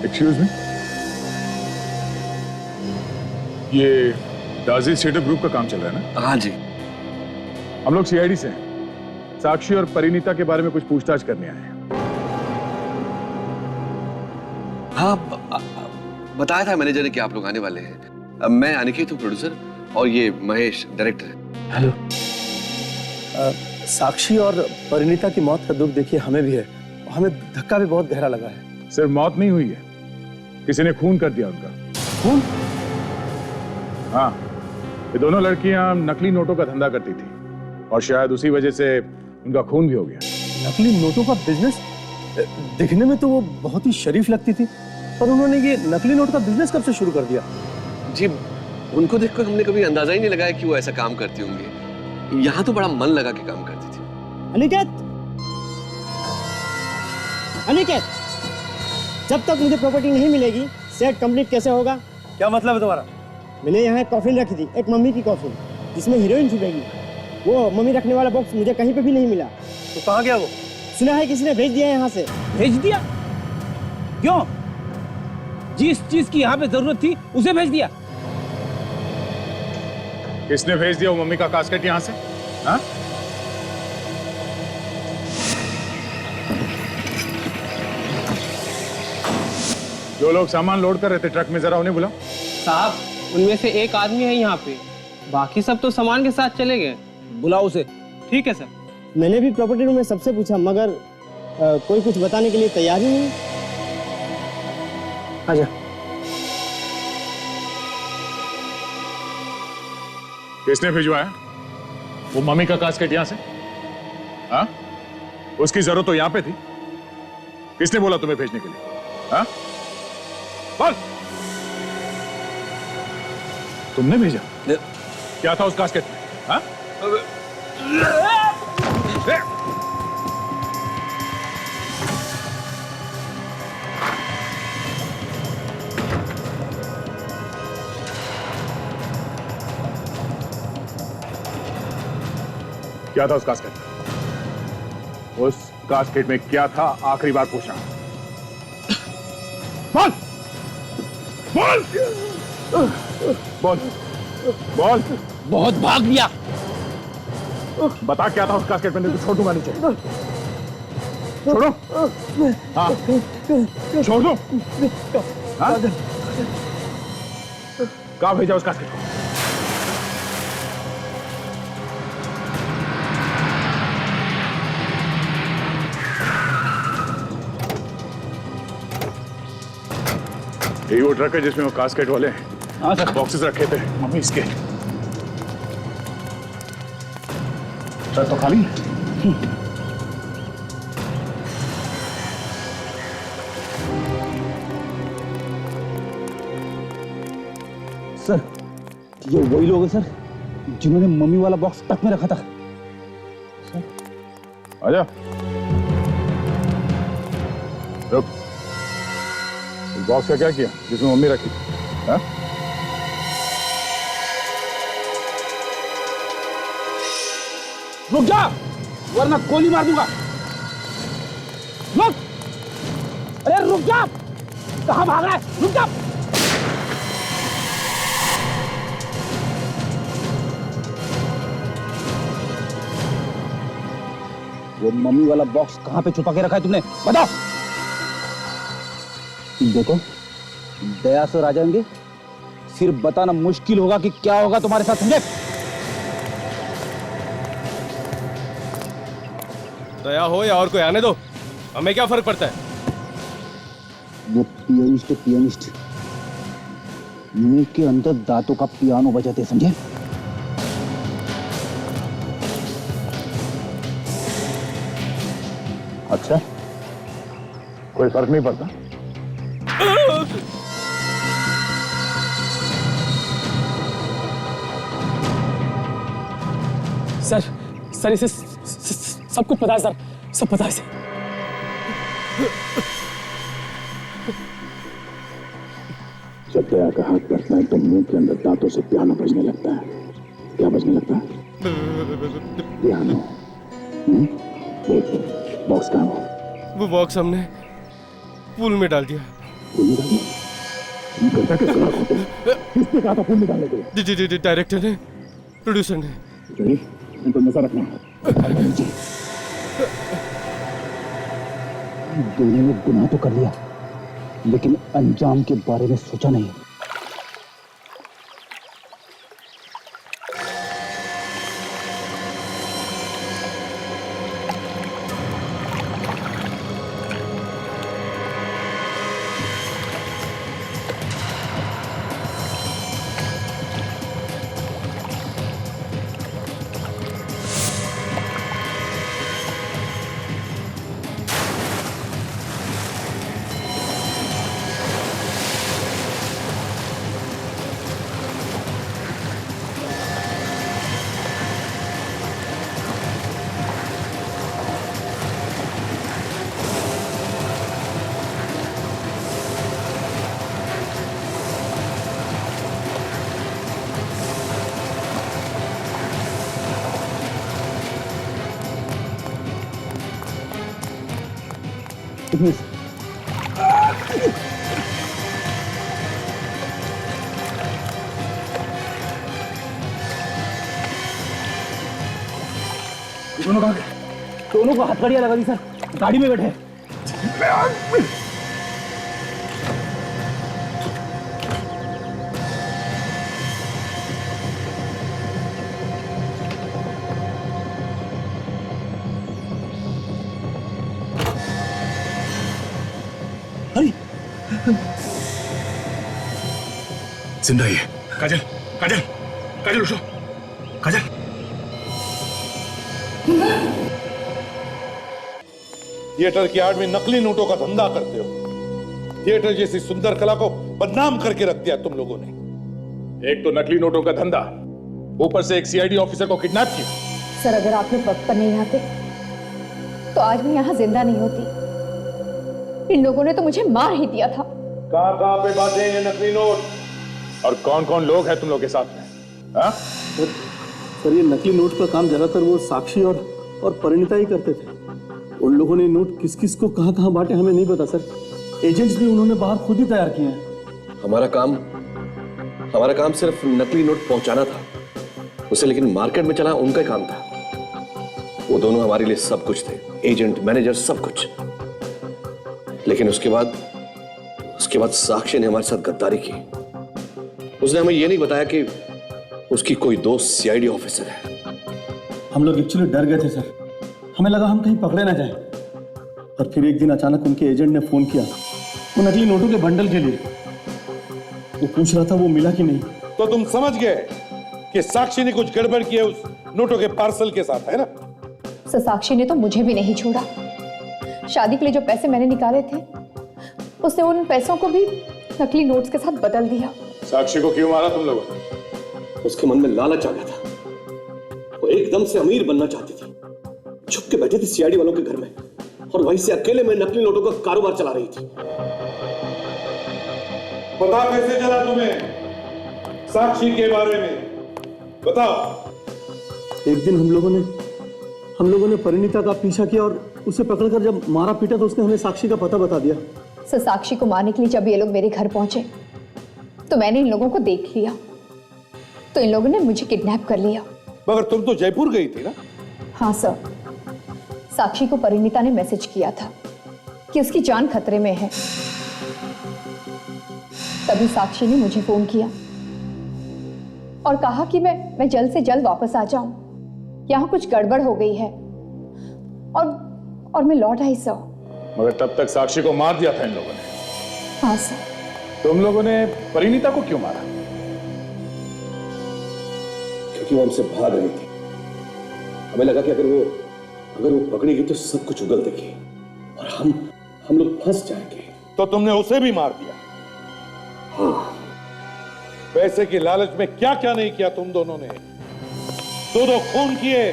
F: एक्सक्यूज मी, ये दादीज थिएटर ग्रुप का काम चल रहा है ना?
H: हाँ जी।
F: हम लोग सीआईडी से हैं। साक्षी और परिणीता के बारे में कुछ पूछताछ करने आए हैं।
H: हाँ, बताया था मैनेजर ने कि आप लोग आने वाले हैं। मैं अनिकेत हूँ, प्रोड्यूसर, और ये महेश डायरेक्टर है।
K: हेलो। साक्षी और परिणीता की मौत का दुख देखिए हमें भी है, हमें धक्का भी बहुत गहरा लगा है।
F: सिर्फ मौत नहीं हुई है, किसी ने खून कर दिया उनका।
K: खून?
F: हाँ, ये दोनों लड़कियां नकली नोटों का धंधा करती थी और शायद उसी वजह से उनका खून भी हो गया।
K: नकली नोटों का बिजनेस? दिखने में तो वो बहुत ही शरीफ लगती थी, पर उन्होंने ये नकली नोट का बिजनेस कब से शुरू कर दिया?
H: जी, उनको देखकर हमने कभी अंदाजा ही नहीं लगाया कि वो ऐसा काम करती होंगी। यहाँ तो बड़ा मन लगा के काम करती थी।
D: अनिकेत, अनिकेत, जब तक मुझे प्रॉपर्टी नहीं मिलेगी सेट कंप्लीट कैसे होगा?
K: क्या मतलब है तुम्हारा?
D: मैंने यहाँ एक कॉफिन रखी थी, एक मम्मी की कॉफिन, जिसमें हीरोइन छुपेगी। वो मम्मी रखने वाला बॉक्स मुझे कहीं पे भी नहीं मिला।
K: तो कहाँ गया वो?
D: सुना है किसी ने भेज दिया यहाँ से।
B: भेज दिया? क्यों? जिस चीज की यहाँ पे जरूरत थी उसे भेज दिया?
F: किसने भेज दिया वो मम्मी का कास्केट यहाँ से? हाँ? जो लोग सामान लोड कर रहे थे ट्रक में, जरा उन्हें बुलाओ।
L: साहब, उनमें से एक आदमी है यहाँ पे, बाकी सब तो सामान के साथ चले गए।
B: बुलाओ उसे।
L: ठीक है सर।
D: मैंने भी प्रॉपर्टी रूम में सबसे पूछा, मगर कोई कुछ बताने के लिए तैयार ही नहीं।
K: आजा।
F: किसने भिजवाया वो मम्मी का कास्केट यहाँ से? हाँ? उसकी जरूरत तो यहाँ पे थी। किसने बोला तुम्हें भेजने के लिए? हाँ? बोल। तुमने भेजा? क्या था उस कास्केट में? हाँ? क्या था उस कास्केट में? उस कास्केट में क्या था? आखिरी बार पूछा। बोल बोल बोल बोल।
B: बहुत भाग लिया।
F: बता क्या था उस कास्केट में, नहीं तो छोड़ दूंगा नीचे। छोड़ो। हाँ, छोड़ दो। हाँ? कहाँ भेजा उस कास्केट को? यही वो ट्रक है जिसमें वो कास्केट वाले बॉक्सेस रखे थे मम्मी इसके। ट्रक तो खाली है।
B: सर, ये वही लोग हैं सर जिन्होंने मम्मी वाला बॉक्स ट्रक में रखा था।
F: आजा। रुक। बॉक्स का क्या किया जिसमें मम्मी रखी? हाँ?
B: रुक जा, वरना गोली मार दूंगा। रुक! अरे रुक जा! कहां भाग रहा है? रुक जा! वो मम्मी वाला बॉक्स कहां पे छुपा के रखा है तुमने? बताओ। देखो, दया से आ जाएंगे, फिर बताना मुश्किल होगा कि क्या होगा तुम्हारे साथ। समझे?
E: दया हो या और कोई आने दो, हमें क्या फर्क पड़ता है?
B: वो पियानिस्ट है, पियानिस्ट। मुंह के अंदर दांतों का पियानो बजाते, समझे?
F: अच्छा, कोई फर्क नहीं पड़ता।
D: सर इसे सब कुछ पता है सर, सब पता है इसे।
F: जब दया का हाथ पड़ता है तो मुंह के अंदर दांतों से पियानो बजने लगता है। क्या बजने लगता है? पियानो। बॉक्स कहाँ है?
E: वो बॉक्स हमने पूल में डाल दिया।
F: पूल में डाल दिया? किसने कहा था पूल में डालने के लिए?
E: डायरेक्टर ने, प्रोड्यूसर ने।
F: चलिए, इन पर नजर रखना।
B: दोनों ने गुनाह तो कर लिया, लेकिन अंजाम के बारे में सोचा नहीं। इतनी
F: दोनों कहाँ गए?
B: दोनों को हथकड़ियां लगा दी सर, गाड़ी में बैठे।
F: जिंदा ही है। काजल, काजल, काजल उठो, काजल। थिएटर की आड़ में नकली नोटों का धंधा करते हो। थिएटर जैसी सुंदर कला को बदनाम करके रख दिया तुम लोगों ने। एक तो नकली नोटों का धंधा, ऊपर से एक सीआईडी ऑफिसर को किडनैप किया।
C: सर, अगर आप लोग वक्त पर नहीं आते तो आज मैं यहाँ जिंदा नहीं होती। इन लोगों ने तो मुझे मार ही दिया था।
F: कहाँ पे बातें ये नकली नोट? और कौन कौन लोग हैं तुम लोग के साथ में? हाँ?
K: सर, ये नकली नोट का काम ज्यादातर वो साक्षी और परिणीता ही करते थे। उन लोगों ने नोट किस किस को कहाँ कहाँ बांटे हमें नहीं पता सर। एजेंट्स भी उन्होंने बाहर खुद ही तैयार किए हैं।
H: हमारा काम सिर्फ नकली नोट पहुंचाना था उसे, लेकिन मार्केट में चला उनका काम था। वो दोनों हमारे लिए सब कुछ थे, एजेंट, मैनेजर, सब कुछ। लेकिन उसके बाद साक्षी ने हमारे साथ गद्दारी की। उसने हमें यह नहीं बताया कि उसकी कोई दोस्त सीआईडी ऑफिसर है।
K: हम लोग एक्चुअली डर गए थे सर, हमें लगा हम कहीं पकड़े ना जाएं। और फिर एक दिन अचानक उनके एजेंट ने फोन किया वो नकली नोटों के बंडल के लिए। वो पूछ रहा था वो मिला कि नहीं।
F: तो तुम समझ गए कि साक्षी ने कुछ गड़बड़ की है उस नोटों के पार्सल के साथ, है ना?
C: सर, साक्षी ने तो मुझे भी नहीं छोड़ा। शादी के लिए जो पैसे मैंने निकाले थे उसने उन पैसों को भी नकली नोट्स के साथ बदल दिया।
F: साक्षी को क्यों मारा तुम लोगों ने?
H: उसके मन में लालच आ गया था। वो एकदम से अमीर बनना चाहती थी। छुप के बैठी थी सीआईडी वालों के घर में और वहीं से अकेले में नकली नोटों का कारोबार चला रही थी।
F: पता कैसे चला तुम्हें साक्षी के बारे में? बताओ।
K: एक दिन हम लोगों ने परिणीता का पीछा किया और उसे पकड़कर जब मारा पीटा तो उसने हमें साक्षी का पता बता दिया।
C: सर, साक्षी को मारने के लिए जब ये लोग मेरे घर पहुंचे तो मैंने इन लोगों को देख लिया, तो इन लोगों ने मुझे किडनैप कर लिया।
F: मगर तुम तो जयपुर गई थी ना?
C: हाँ सर, साक्षी को परिणीता ने मैसेज किया था कि उसकी जान खतरे में है। तभी साक्षी ने मुझे फोन किया और कहा कि मैं जल्द से जल्द वापस आ जाऊं, यहाँ कुछ गड़बड़ हो गई है। और मैं लौट आई सर।
F: मगर तब तक साक्षी को मार दिया था इन लोगों ने।
C: हाँ सर।
F: तुम लोगों ने परिणीता को क्यों मारा?
H: क्योंकि वो हमसे भाग रही थी। हमें लगा कि अगर वो पकड़ी गई तो सब कुछ उगल देगी और हम लोग फंस जाएंगे।
F: तो तुमने उसे भी मार दिया?
H: हाँ।
F: पैसे की लालच में क्या क्या नहीं किया तुम दोनों ने। दो खून किए,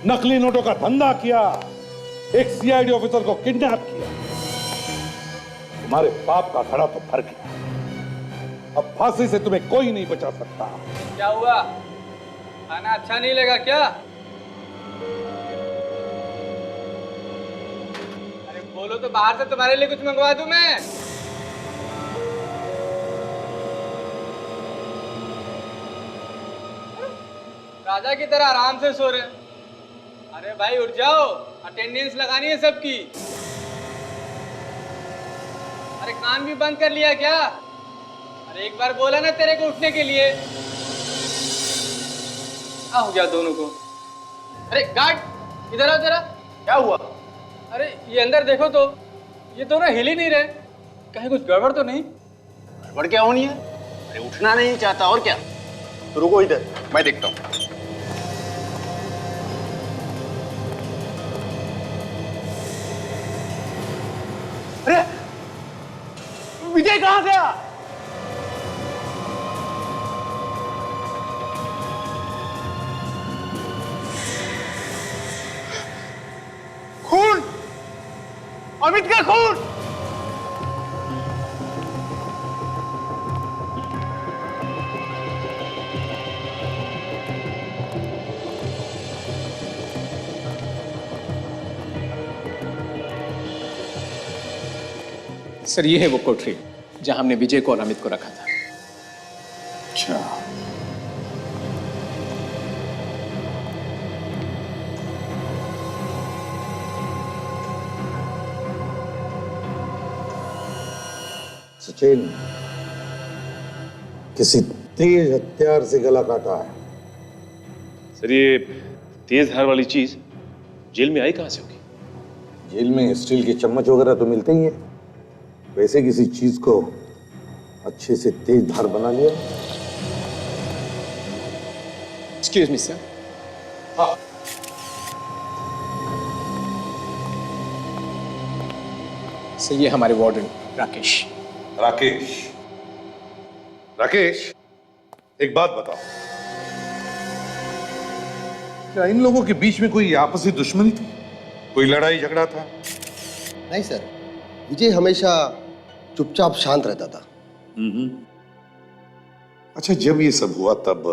F: नकली नोटों का धंधा किया, एक सीआईडी ऑफिसर को किडनैप किया। तुम्हारे बाप का खड़ा तो भर गया। अब फांसी से तुम्हें कोई नहीं बचा सकता।
L: क्या हुआ? खाना अच्छा नहीं लगा क्या? अरे बोलो तो बाहर से तुम्हारे लिए कुछ मंगवा दूं मैं। राजा की तरह आराम से सो रहे। अरे भाई उठ जाओ, अटेंडेंस लगानी है सबकी। अरे कान भी बंद कर लिया क्या? अरे एक बार बोला ना तेरे को उठने के लिए। क्या हो गया दोनों को? अरे गार्ड इधर आओ जरा। क्या हुआ? अरे ये अंदर देखो तो, ये दोनों हिल ही नहीं रहे। कहीं कुछ गड़बड़ तो नहीं?
J: गड़बड़ क्या होनी है? अरे उठना नहीं चाहता और क्या? तो रुको इधर, मैं देखता हूँ। अरे विजय कहाँ गया? खून, अमित का खून।
L: सर ये है वो कोठरी जहां हमने विजय को और अमित को रखा था।
G: अच्छा,
J: सचिन, किसी तेज हथियार से गला काटा है।
F: सर ये तेज धार वाली चीज जेल में आई कहां से होगी?
J: जेल में स्टील के चम्मच वगैरह तो मिलते ही है, वैसे किसी चीज को अच्छे से तेज धार बना लिया।
L: Excuse me sir. सर ये हमारे वार्डन राकेश।
G: राकेश, राकेश, एक बात बताओ, क्या इन लोगों के बीच में कोई आपसी दुश्मनी थी? कोई लड़ाई झगड़ा था?
H: नहीं सर, विजय हमेशा चुपचाप शांत रहता था।
G: अच्छा, जब ये सब हुआ तब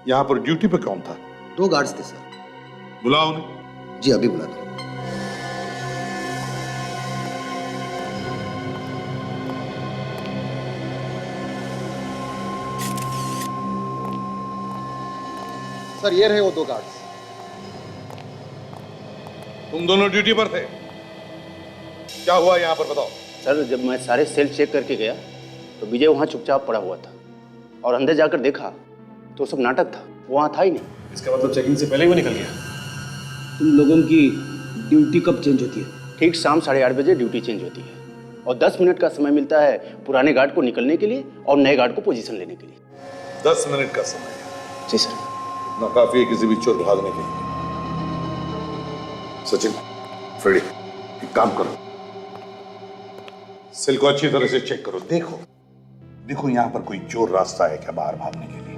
G: यहां पर ड्यूटी पे कौन था?
H: 2 गार्ड्स थे सर।
G: बुलाओ उन्हें।
H: जी अभी बुलाता हूं। सर ये रहे वो 2 गार्ड्स।
G: तुम दोनों ड्यूटी पर थे, क्या हुआ यहां पर बताओ।
H: सर जब मैं सारे सेल चेक करके गया तो विजय वहां चुपचाप पड़ा हुआ था, और अंदर जाकर देखा तो सब नाटक था, वहां था ही नहीं।
F: इसका मतलब चेकिंग से पहले ही वो निकल गया।
B: तुम लोगों की ड्यूटी कब चेंज होती है?
H: ठीक शाम 8:30 बजे ड्यूटी चेंज होती है, और 10 मिनट का समय मिलता है पुराने गार्ड को निकलने के लिए और नए गार्ड को पोजीशन लेने के लिए।
G: 10 मिनट का समय है।
H: जी सर।
G: इतना काफी है किसी भी चोर भागने के लिए। सचिन, फ्रेडी, एक काम करो, सेल को अच्छी तरह से चेक करो। देखो देखो यहां पर कोई चोर रास्ता है क्या बाहर भागने के लिए?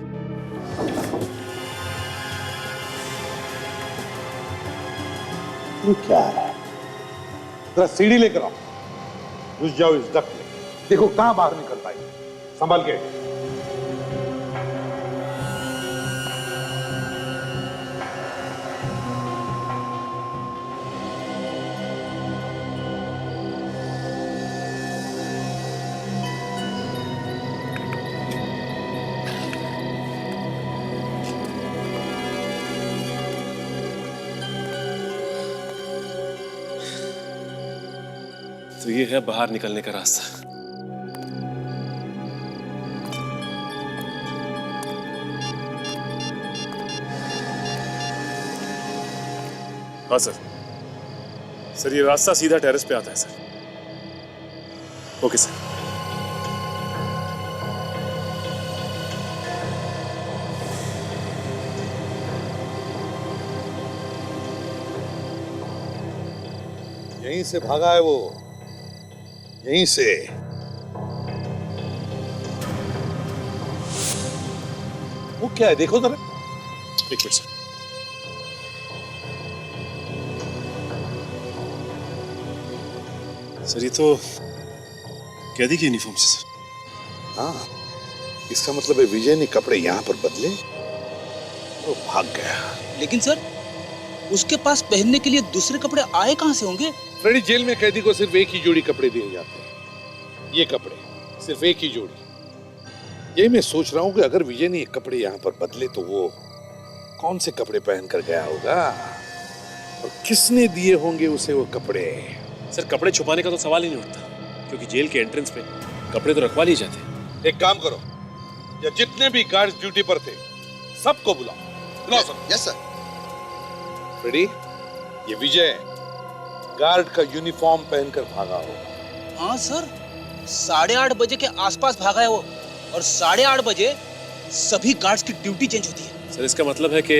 G: ये क्या है? जरा सीढ़ी लेकर आओ, घुस जाओ इस डक में, देखो कहां बाहर निकलता है। संभाल के।
F: तो ये है बाहर निकलने का रास्ता। हाँ सर, सर ये रास्ता सीधा टेरेस पे आता है सर। Okay sir.
G: यहीं से भागा है वो, यहीं से। वो क्या है देखो जरा।
F: एक मिनट सर। सर ये तो कैदी की यूनिफॉर्म से सर।
G: हाँ, इसका मतलब है विजय ने कपड़े यहां पर बदले तो भाग गया।
B: लेकिन सर उसके पास पहनने के लिए दूसरे कपड़े आए कहां से होंगे?
G: फ्रेडी, जेल में कैदी को सिर्फ एक ही जोड़ी कपड़े दिए जाते हैं। ये कपड़े सिर्फ एक ही जोड़ी। यही मैं सोच रहा हूं कि अगर विजय ने ये कपड़े यहाँ पर बदले तो वो कौन से कपड़े पहन कर गया होगा और किसने दिए होंगे उसे वो कपड़े।
F: सर कपड़े छुपाने का तो सवाल ही नहीं उठता, क्योंकि जेल के एंट्रेंस पे कपड़े तो रखवा लिए जाते हैं।
G: एक काम करो, या जितने भी गार्ड्स ड्यूटी पर थे सबको बुलाओ सब।
H: Yes sir.
G: फ्रेडी, ये विजय गार्ड का यूनिफॉर्म पहनकर भागा होगा।
B: हाँ सर, 8:30 बजे के आसपास भागा है वो, और 8:30 बजे सभी गार्ड्स की ड्यूटी चेंज होती है।
F: सर इसका मतलब है कि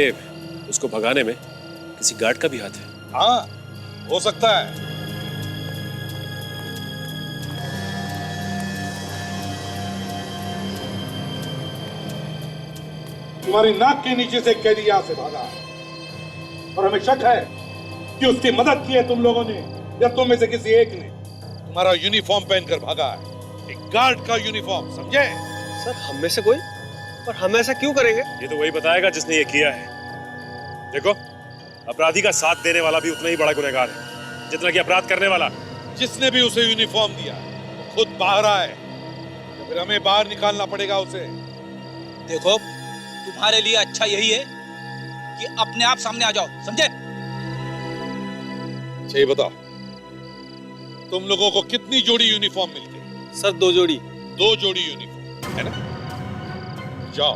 F: उसको भगाने में किसी गार्ड का भी हाथ है।
G: हाँ, हो सकता है। तुम्हारी नाक के नीचे से कैदी यहां से भागा और हमें शक है कि उसकी मदद की है तुम लोगों ने या तुम में से किसी एक ने। तुम्हारा यूनिफॉर्म पहनकर भागा है, एक गार्ड का यूनिफॉर्म, समझे?
L: सर हम में से कोई? और हम ऐसा क्यों करेंगे?
F: ये तो वही बताएगा जिसने ये किया है। देखो, अपराधी का साथ देने वाला भी उतना ही बड़ा गुनहगार है जितना कि अपराध करने वाला।
G: जिसने भी उसे यूनिफॉर्म दिया खुद बाहर आए या फिर हमें बाहर निकालना पड़ेगा उसे।
B: देखो, तुम्हारे लिए अच्छा यही है कि अपने आप सामने आ जाओ, समझे?
G: अच्छा ये बताओ, तुम लोगों को कितनी जोड़ी यूनिफॉर्म मिल गई?
E: सर 2 जोड़ी।
G: 2 जोड़ी यूनिफॉर्म, है ना? जाओ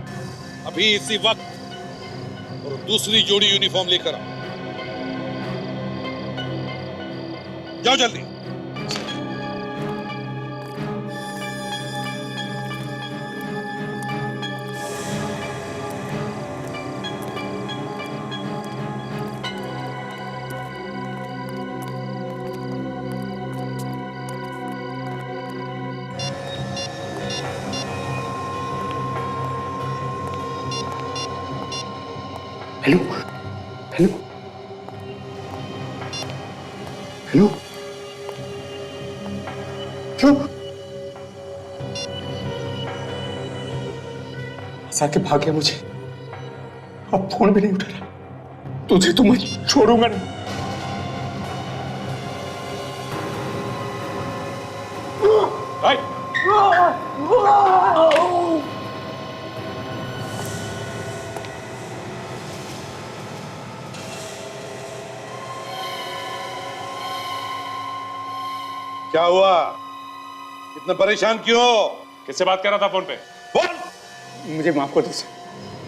G: अभी इसी वक्त और दूसरी जोड़ी यूनिफॉर्म लेकर आओ। जाओ जल्दी।
H: हेलो हेलो हेलो क्यों हंसा के भाग गया मुझे, अब फोन भी नहीं उठा रहा। तुझे तो मैं छोड़ूंगा नहीं।
G: क्या हुआ? इतना परेशान क्यों हो?
F: किससे बात कर रहा था फोन पे?
G: बोल।
H: मुझे माफ कर दो सर,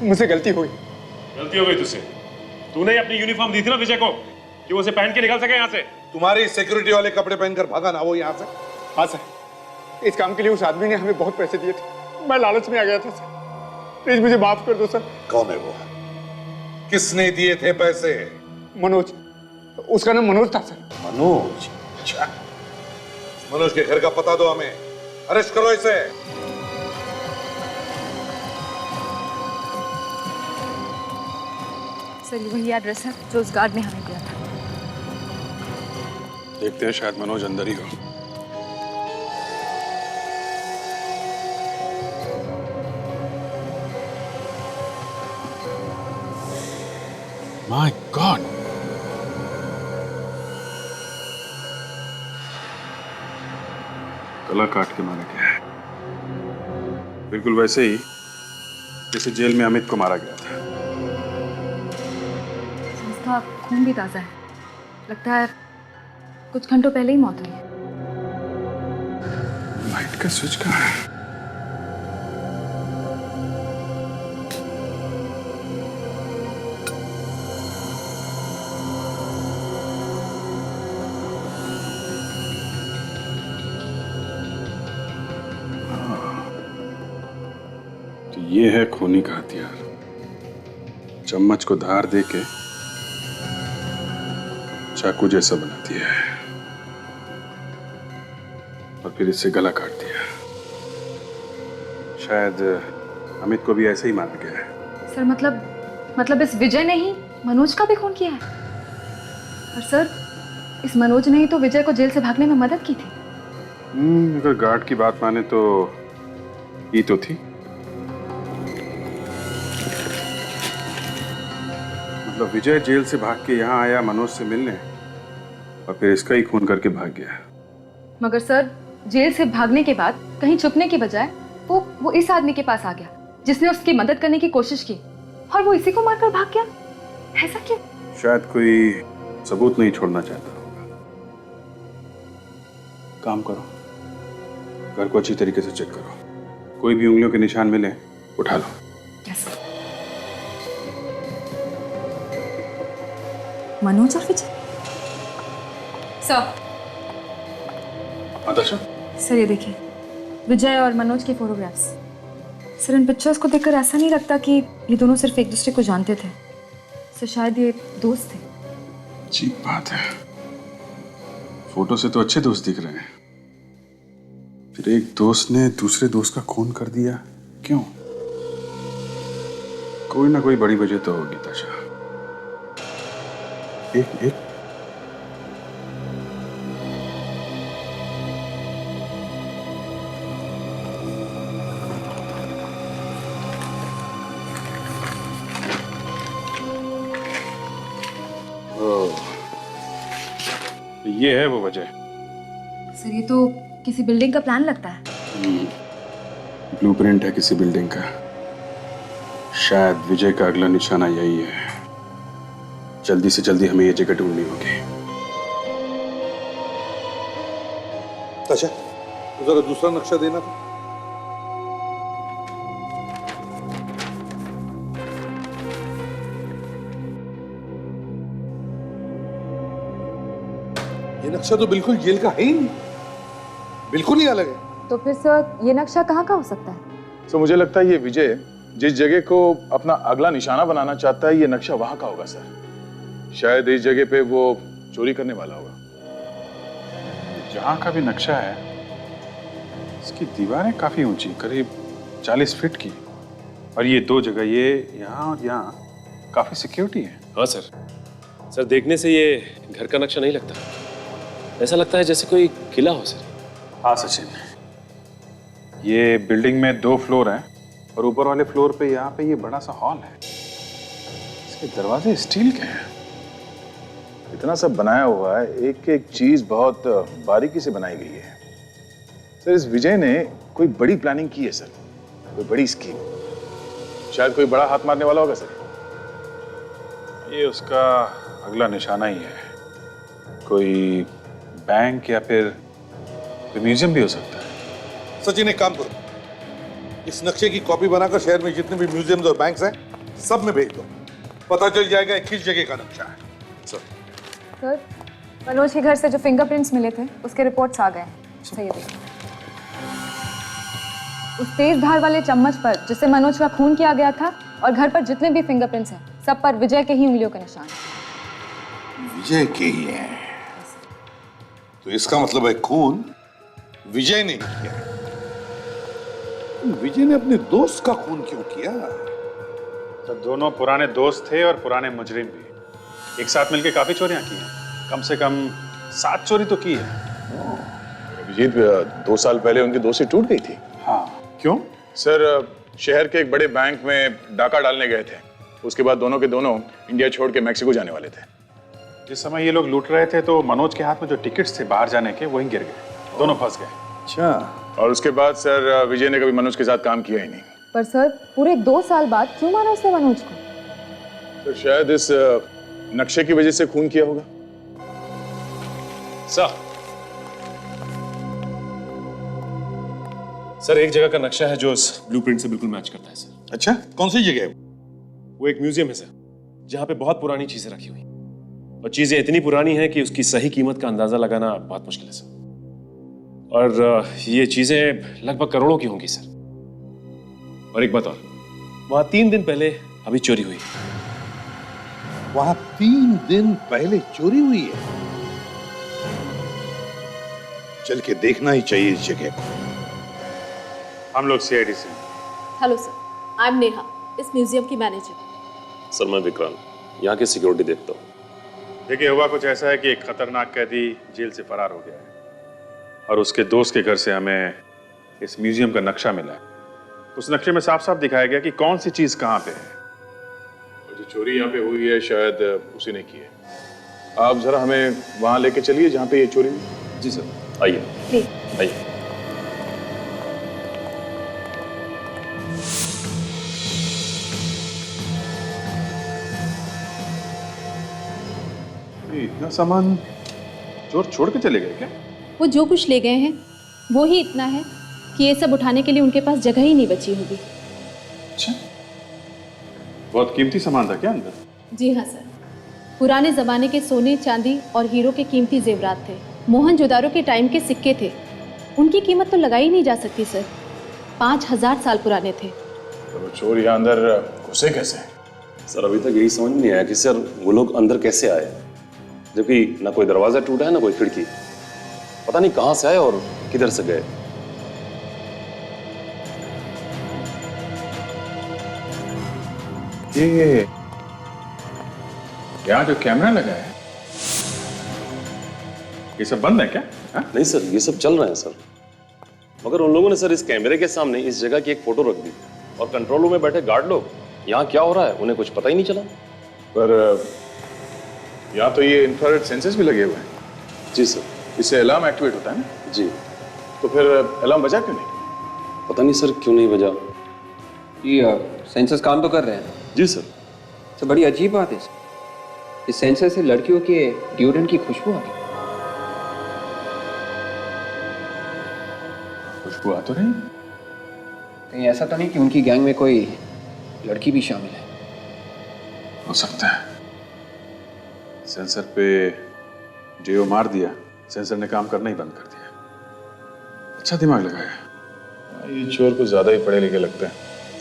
H: मुझसे गलती हुई।
F: गलती हो गई तुझसे। तूने ही अपनी यूनिफॉर्म दी थी ना विजय को कि वो उसे पहन के निकल सके यहाँ से।
G: तुम्हारी सिक्योरिटी वाले कपड़े पहनकर भागा ना वो यहाँ से?
H: हाँ सर, इस काम के लिए उस आदमी ने हमें बहुत पैसे दिए थे, मैं लालच में आ गया था सर, प्लीज मुझे माफ कर दो सर।
G: कौन है वो? किसने दिए थे पैसे?
H: मनोज, उसका नाम मनोज था सर।
G: मनोज? अच्छा, मनोज के घर का पता दो हमें, अरेस्ट करो इसे।
A: सर ये वही एड्रेस है जो उस गार्ड ने हमें दिया था।
F: देखते हैं, शायद मनोज अंदर ही हो। माय गॉड, गला काट के मारा गया है, बिल्कुल वैसे ही जैसे जेल में अमित को मारा गया था।
A: उसका खून भी ताजा है, लगता है कुछ घंटों पहले ही मौत हुई है।
F: लाइट का स्विच कहाँ है? तो ये है खूनी का हथियार, चम्मच को धार देके चाकू जैसा बना दिया है और फिर इससे गला काट दिया। शायद अमित को भी ऐसे ही मारा गया है।
A: सर मतलब इस विजय ने ही मनोज का भी खून किया है? और सर इस मनोज ने ही तो विजय को जेल से भागने में मदद की थी।
F: अगर गार्ड की बात माने तो ये तो थी। मतलब विजय जेल से भाग के यहाँ आया मनोज से मिलने और फिर इसका ही खून करके भाग गया।
A: मगर सर जेल से भागने के बाद कहीं छुपने की बजाय वो इस आदमी के पास आ गया जिसने उसकी मदद करने की कोशिश की और वो इसी को मारकर भाग गया। ऐसा क्यों?
F: शायद कोई सबूत नहीं छोड़ना चाहता होगा। काम करो, घर को अच्छी तरीके से चेक करो, कोई भी उंगलियों के निशान मिले उठा लो।
A: yes. मनोज और विजय। सर
F: दर्शन,
A: सर ये देखिए विजय और मनोज की फोटोग्राफ्स। सर इन पिक्चर्स को देखकर ऐसा नहीं लगता कि ये दोनों सिर्फ एक दूसरे को जानते थे। सर शायद ये दोस्त थे।
F: अजीब बात है, फोटो से तो अच्छे दोस्त दिख रहे हैं, फिर एक दोस्त ने दूसरे दोस्त का खून कर दिया, क्यों? कोई ना कोई बड़ी वजह तो होगी ताशा। एक ये है वो वजह।
A: सर ये तो किसी बिल्डिंग का प्लान लगता है।
F: ब्लूप्रिंट है किसी बिल्डिंग का। शायद विजय का अगला निशाना यही है। जल्दी से जल्दी हमें ये जगह ढूंढनी होगी।
G: अच्छा, जरा दूसरा नक्शा देना था। ये नक्शा तो बिल्कुल जेल का है ही नहीं, बिल्कुल ही अलग है।
A: तो फिर सर ये नक्शा कहाँ का हो सकता है?
F: तो मुझे लगता है ये विजय जिस जगह को अपना अगला निशाना बनाना चाहता है, ये नक्शा वहां का होगा सर। शायद इस जगह पे वो चोरी करने वाला होगा। जहां का भी नक्शा है, इसकी दीवारें काफी ऊंची, करीब 40 फीट की, और ये दो जगह, ये यहाँ और यहाँ, काफी सिक्योरिटी है।
M: हाँ सर। सर देखने से ये घर का नक्शा नहीं लगता, ऐसा लगता है जैसे कोई किला हो सर।
F: हाँ सचिन, ये बिल्डिंग में 2 फ्लोर हैं और ऊपर वाले फ्लोर पे यहाँ पे ये बड़ा सा हॉल है। इसके दरवाजे स्टील के हैं। इतना सब बनाया हुआ है, एक एक चीज बहुत बारीकी से बनाई गई है। सर इस विजय ने कोई बड़ी प्लानिंग की है सर, कोई बड़ी स्कीम। शायद कोई बड़ा हाथ मारने वाला होगा सर। ये उसका अगला निशाना ही है। कोई बैंक या फिर कोई म्यूजियम भी हो सकता है।
G: सचिन एक काम करो, इस नक्शे की कॉपी बनाकर शहर में जितने भी म्यूजियम्स और बैंक्स हैं सब में भेज दो। पता चल जाएगा किस जगह का नक्शा है।
A: सर मनोज के घर से जो फिंगरप्रिंट्स मिले थे उसके रिपोर्ट्स आ गए हैं। सही है। उस तेज धार वाले चम्मच पर जिससे मनोज का खून किया गया था और घर पर जितने भी फिंगरप्रिंट्स हैं सब पर विजय के ही उंगलियों के निशान हैं।
G: विजय के ही है, तो इसका मतलब है खून विजय ने नहीं किया। विजय ने अपने दोस्त का खून क्यों किया?
F: तो दोनों पुराने दोस्त थे और पुराने मुजरिम भी। एक साथ मिलकर काफी चोरियां की हैं, कम से कम 7 चोरी तो की है।
N: अभिजीत 2 साल पहले उनकी दोस्ती टूट गई थी।
F: हाँ, क्यों?
N: सर शहर के एक बड़े बैंक में डाका डालने गए थे। उसके बाद दोनों के दोनों इंडिया छोड़ के मैक्सिको जाने वाले थे।
F: जिस समय ये लोग लूट रहे थे तो मनोज के हाथ में जो टिकट्स थे बाहर जाने के, वहीं गिर गए, दोनों फंस गए।
N: अच्छा। और उसके बाद सर विजय ने कभी मनोज के साथ काम किया ही नहीं।
A: पर सर पूरे 2 साल बाद क्यों मारा उसने मनोज को?
N: तो शायद इस नक्शे की वजह से खून किया होगा।
M: सर एक जगह का नक्शा है जो उस ब्लूप्रिंट से बिल्कुल मैच करता है सर।
G: अच्छा, कौन सी जगह है?
M: वो एक म्यूजियम है सर, जहाँ पे बहुत पुरानी चीजें रखी हुई, और चीजें इतनी पुरानी हैं कि उसकी सही कीमत का अंदाजा लगाना बहुत मुश्किल है सर। और ये चीजें लगभग करोड़ों की होंगी सर। और एक बात और, वहां 3 दिन पहले अभी चोरी हुई।
G: वहां 3 दिन पहले चोरी हुई है? चल के देखना ही चाहिए इस जगह को।
F: हम लोग सीआईडी से।
O: Hello sir, I am Neha, इस म्यूजियम की मैनेजर।
M: सर मैं विक्रांत, यहाँ की सिक्योरिटी देखता हूँ।
F: देखिए हुआ कुछ ऐसा है कि एक खतरनाक कैदी जेल से फरार हो गया है और उसके दोस्त के घर से हमें इस म्यूजियम का नक्शा मिला है। उस नक्शे में साफ साफ दिखाया गया कि कौन सी चीज कहाँ पे है।
N: और जो चोरी यहाँ पे हुई है शायद उसी ने की है। आप जरा हमें वहां लेके चलिए जहाँ पे ये चोरी हुई।
M: जी सर, आइए आइए।
F: इतना सामान चोर छोड़ के चले गए क्या?
O: वो जो कुछ ले गए हैं वो ही इतना है कि ये सब उठाने के लिए उनके पास जगह ही नहीं बची होगी।
F: अच्छा, बहुत कीमती सामान था क्या अंदर?
O: जी हाँ सर, पुराने ज़माने के सोने चांदी और हीरो के कीमती जेवरात थे। मोहनजोदारो के टाइम के सिक्के थे, उनकी कीमत तो लगाई नहीं जा सकती सर। 5000 साल पुराने थे।
N: तो वो चोर यहाँ अंदर घुसे कैसे?
M: सर अभी तक यही समझ में नहीं आया कि सर वो लोग अंदर कैसे आए, जबकि ना कोई दरवाजा टूटा है ना कोई खिड़की। पता नहीं कहां से आए और किधर से गए।
N: ये यहाँ जो कैमरा लगा है
F: ये सब बंद है क्या? हा?
M: नहीं सर, ये सब चल रहे हैं सर, मगर उन लोगों ने सर इस कैमरे के सामने इस जगह की एक फोटो रख दी और कंट्रोल रूम में बैठे गार्ड लोग यहाँ क्या हो रहा है उन्हें कुछ पता ही नहीं चला।
N: पर यहाँ तो ये इंफ्रारेड सेंसर्स भी लगे हुए हैं।
M: जी सर।
N: इससे अलार्म एक्टिवेट होता है ना?
M: जी।
N: तो
F: तो फिर अलार्म बजा क्यों नहीं?
P: पता नहीं सर क्यों नहीं बजा। ये सेंसर्स काम तो कर रहे हैं?
F: जी सर।
P: तो बड़ी अजीब बात है, इस सेंसर से लड़कियों के डिओड्रेंट की खुशबू आ रही।
F: खुशबू आ तो रही?
P: कहीं ऐसा तो नहीं कि उनकी गैंग में कोई लड़की भी शामिल है?
F: हो सकता है। सेंसर पे जेओ मार दिया, सेंसर ने काम करना ही बंद कर दिया। अच्छा दिमाग लगाया। ये चोर को ज्यादा ही पढ़े लिखे लगते हैं।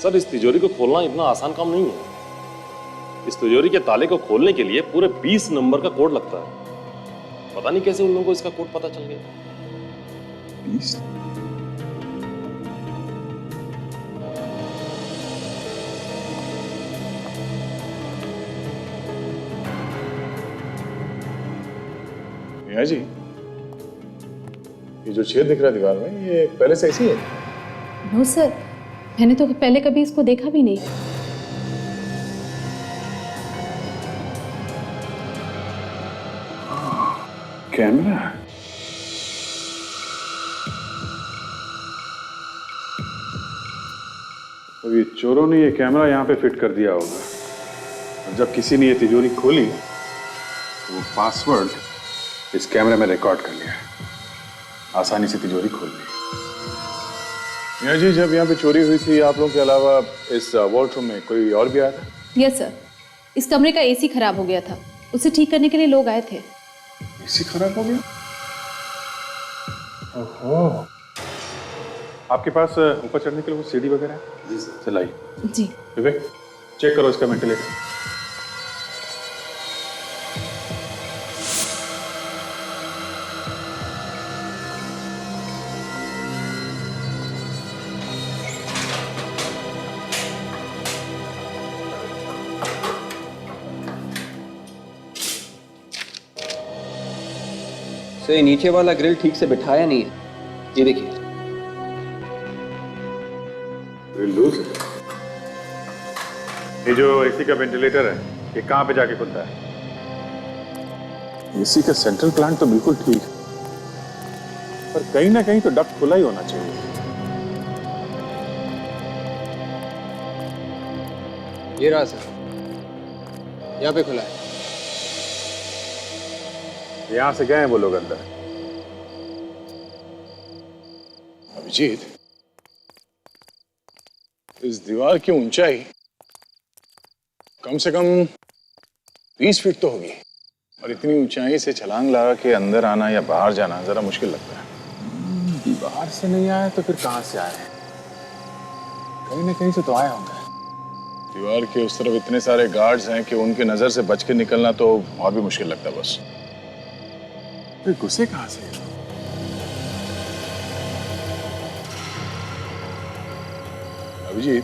M: सर, इस तिजोरी को खोलना इतना आसान काम नहीं है। इस तिजोरी के ताले को खोलने के लिए पूरे 20 नंबर का कोड लगता है। पता नहीं कैसे उन लोगों को इसका कोड पता चल गया।
F: 20? मियां जी, ये जो छेद दिख रहा है दीवार में, ये पहले से ऐसी है?
O: नो सर, मैंने तो पहले कभी इसको देखा भी नहीं।
F: कैमरा? अब ये चोरों ने ये कैमरा यहाँ पे फिट कर दिया होगा, और जब किसी ने ये तिजोरी खोली तो वो पासवर्ड इस कैमरे में रिकॉर्ड कर लिया, आसानी से तिजोरी खोल ली। मियां जी, जब यहाँ पे चोरी हुई थी, आप लोगों के अलावा इस वॉल्ट रूम में कोई और भी आया था?
O: यस सर, इस कमरे का एसी खराब हो गया था, उसे ठीक करने के लिए लोग आए थे।
F: एसी खराब हो गया? ओहो। आपके पास ऊपर चढ़ने के लिए वो सीढ़ी वगैरह है? जी सर। चलाइए।
O: जी।
F: विवेक, चेक करो इसका वेंटिलेटर।
P: तो ये नीचे वाला ग्रिल ठीक से बिठाया नहीं है, ये देखिए।
F: ग्रिल लूज है। ये जो एसी का वेंटिलेटर है, ये कहाँ पे जाके खुलता है? एसी का सेंट्रल प्लांट तो बिल्कुल ठीक है, पर कहीं ना कहीं तो डक्ट खुला ही होना चाहिए।
P: ये रहा सर, यहाँ पे खुला है।
F: यहां से गए हैं वो लोग अंदर। अभिजीत, इस दीवार की ऊंचाई कम से कम 20 फीट तो होगी, और इतनी ऊंचाई से छलांग लगा के अंदर आना या बाहर जाना जरा मुश्किल लगता है। दीवार से नहीं आए तो फिर कहां से आए? कहीं ना कहीं से तो आए होंगे। दीवार के उस तरफ इतने सारे गार्ड्स हैं कि उनकी नजर से बच के निकलना तो और भी मुश्किल लगता है। बस फिर गुस्से कहां से? अभिजीत,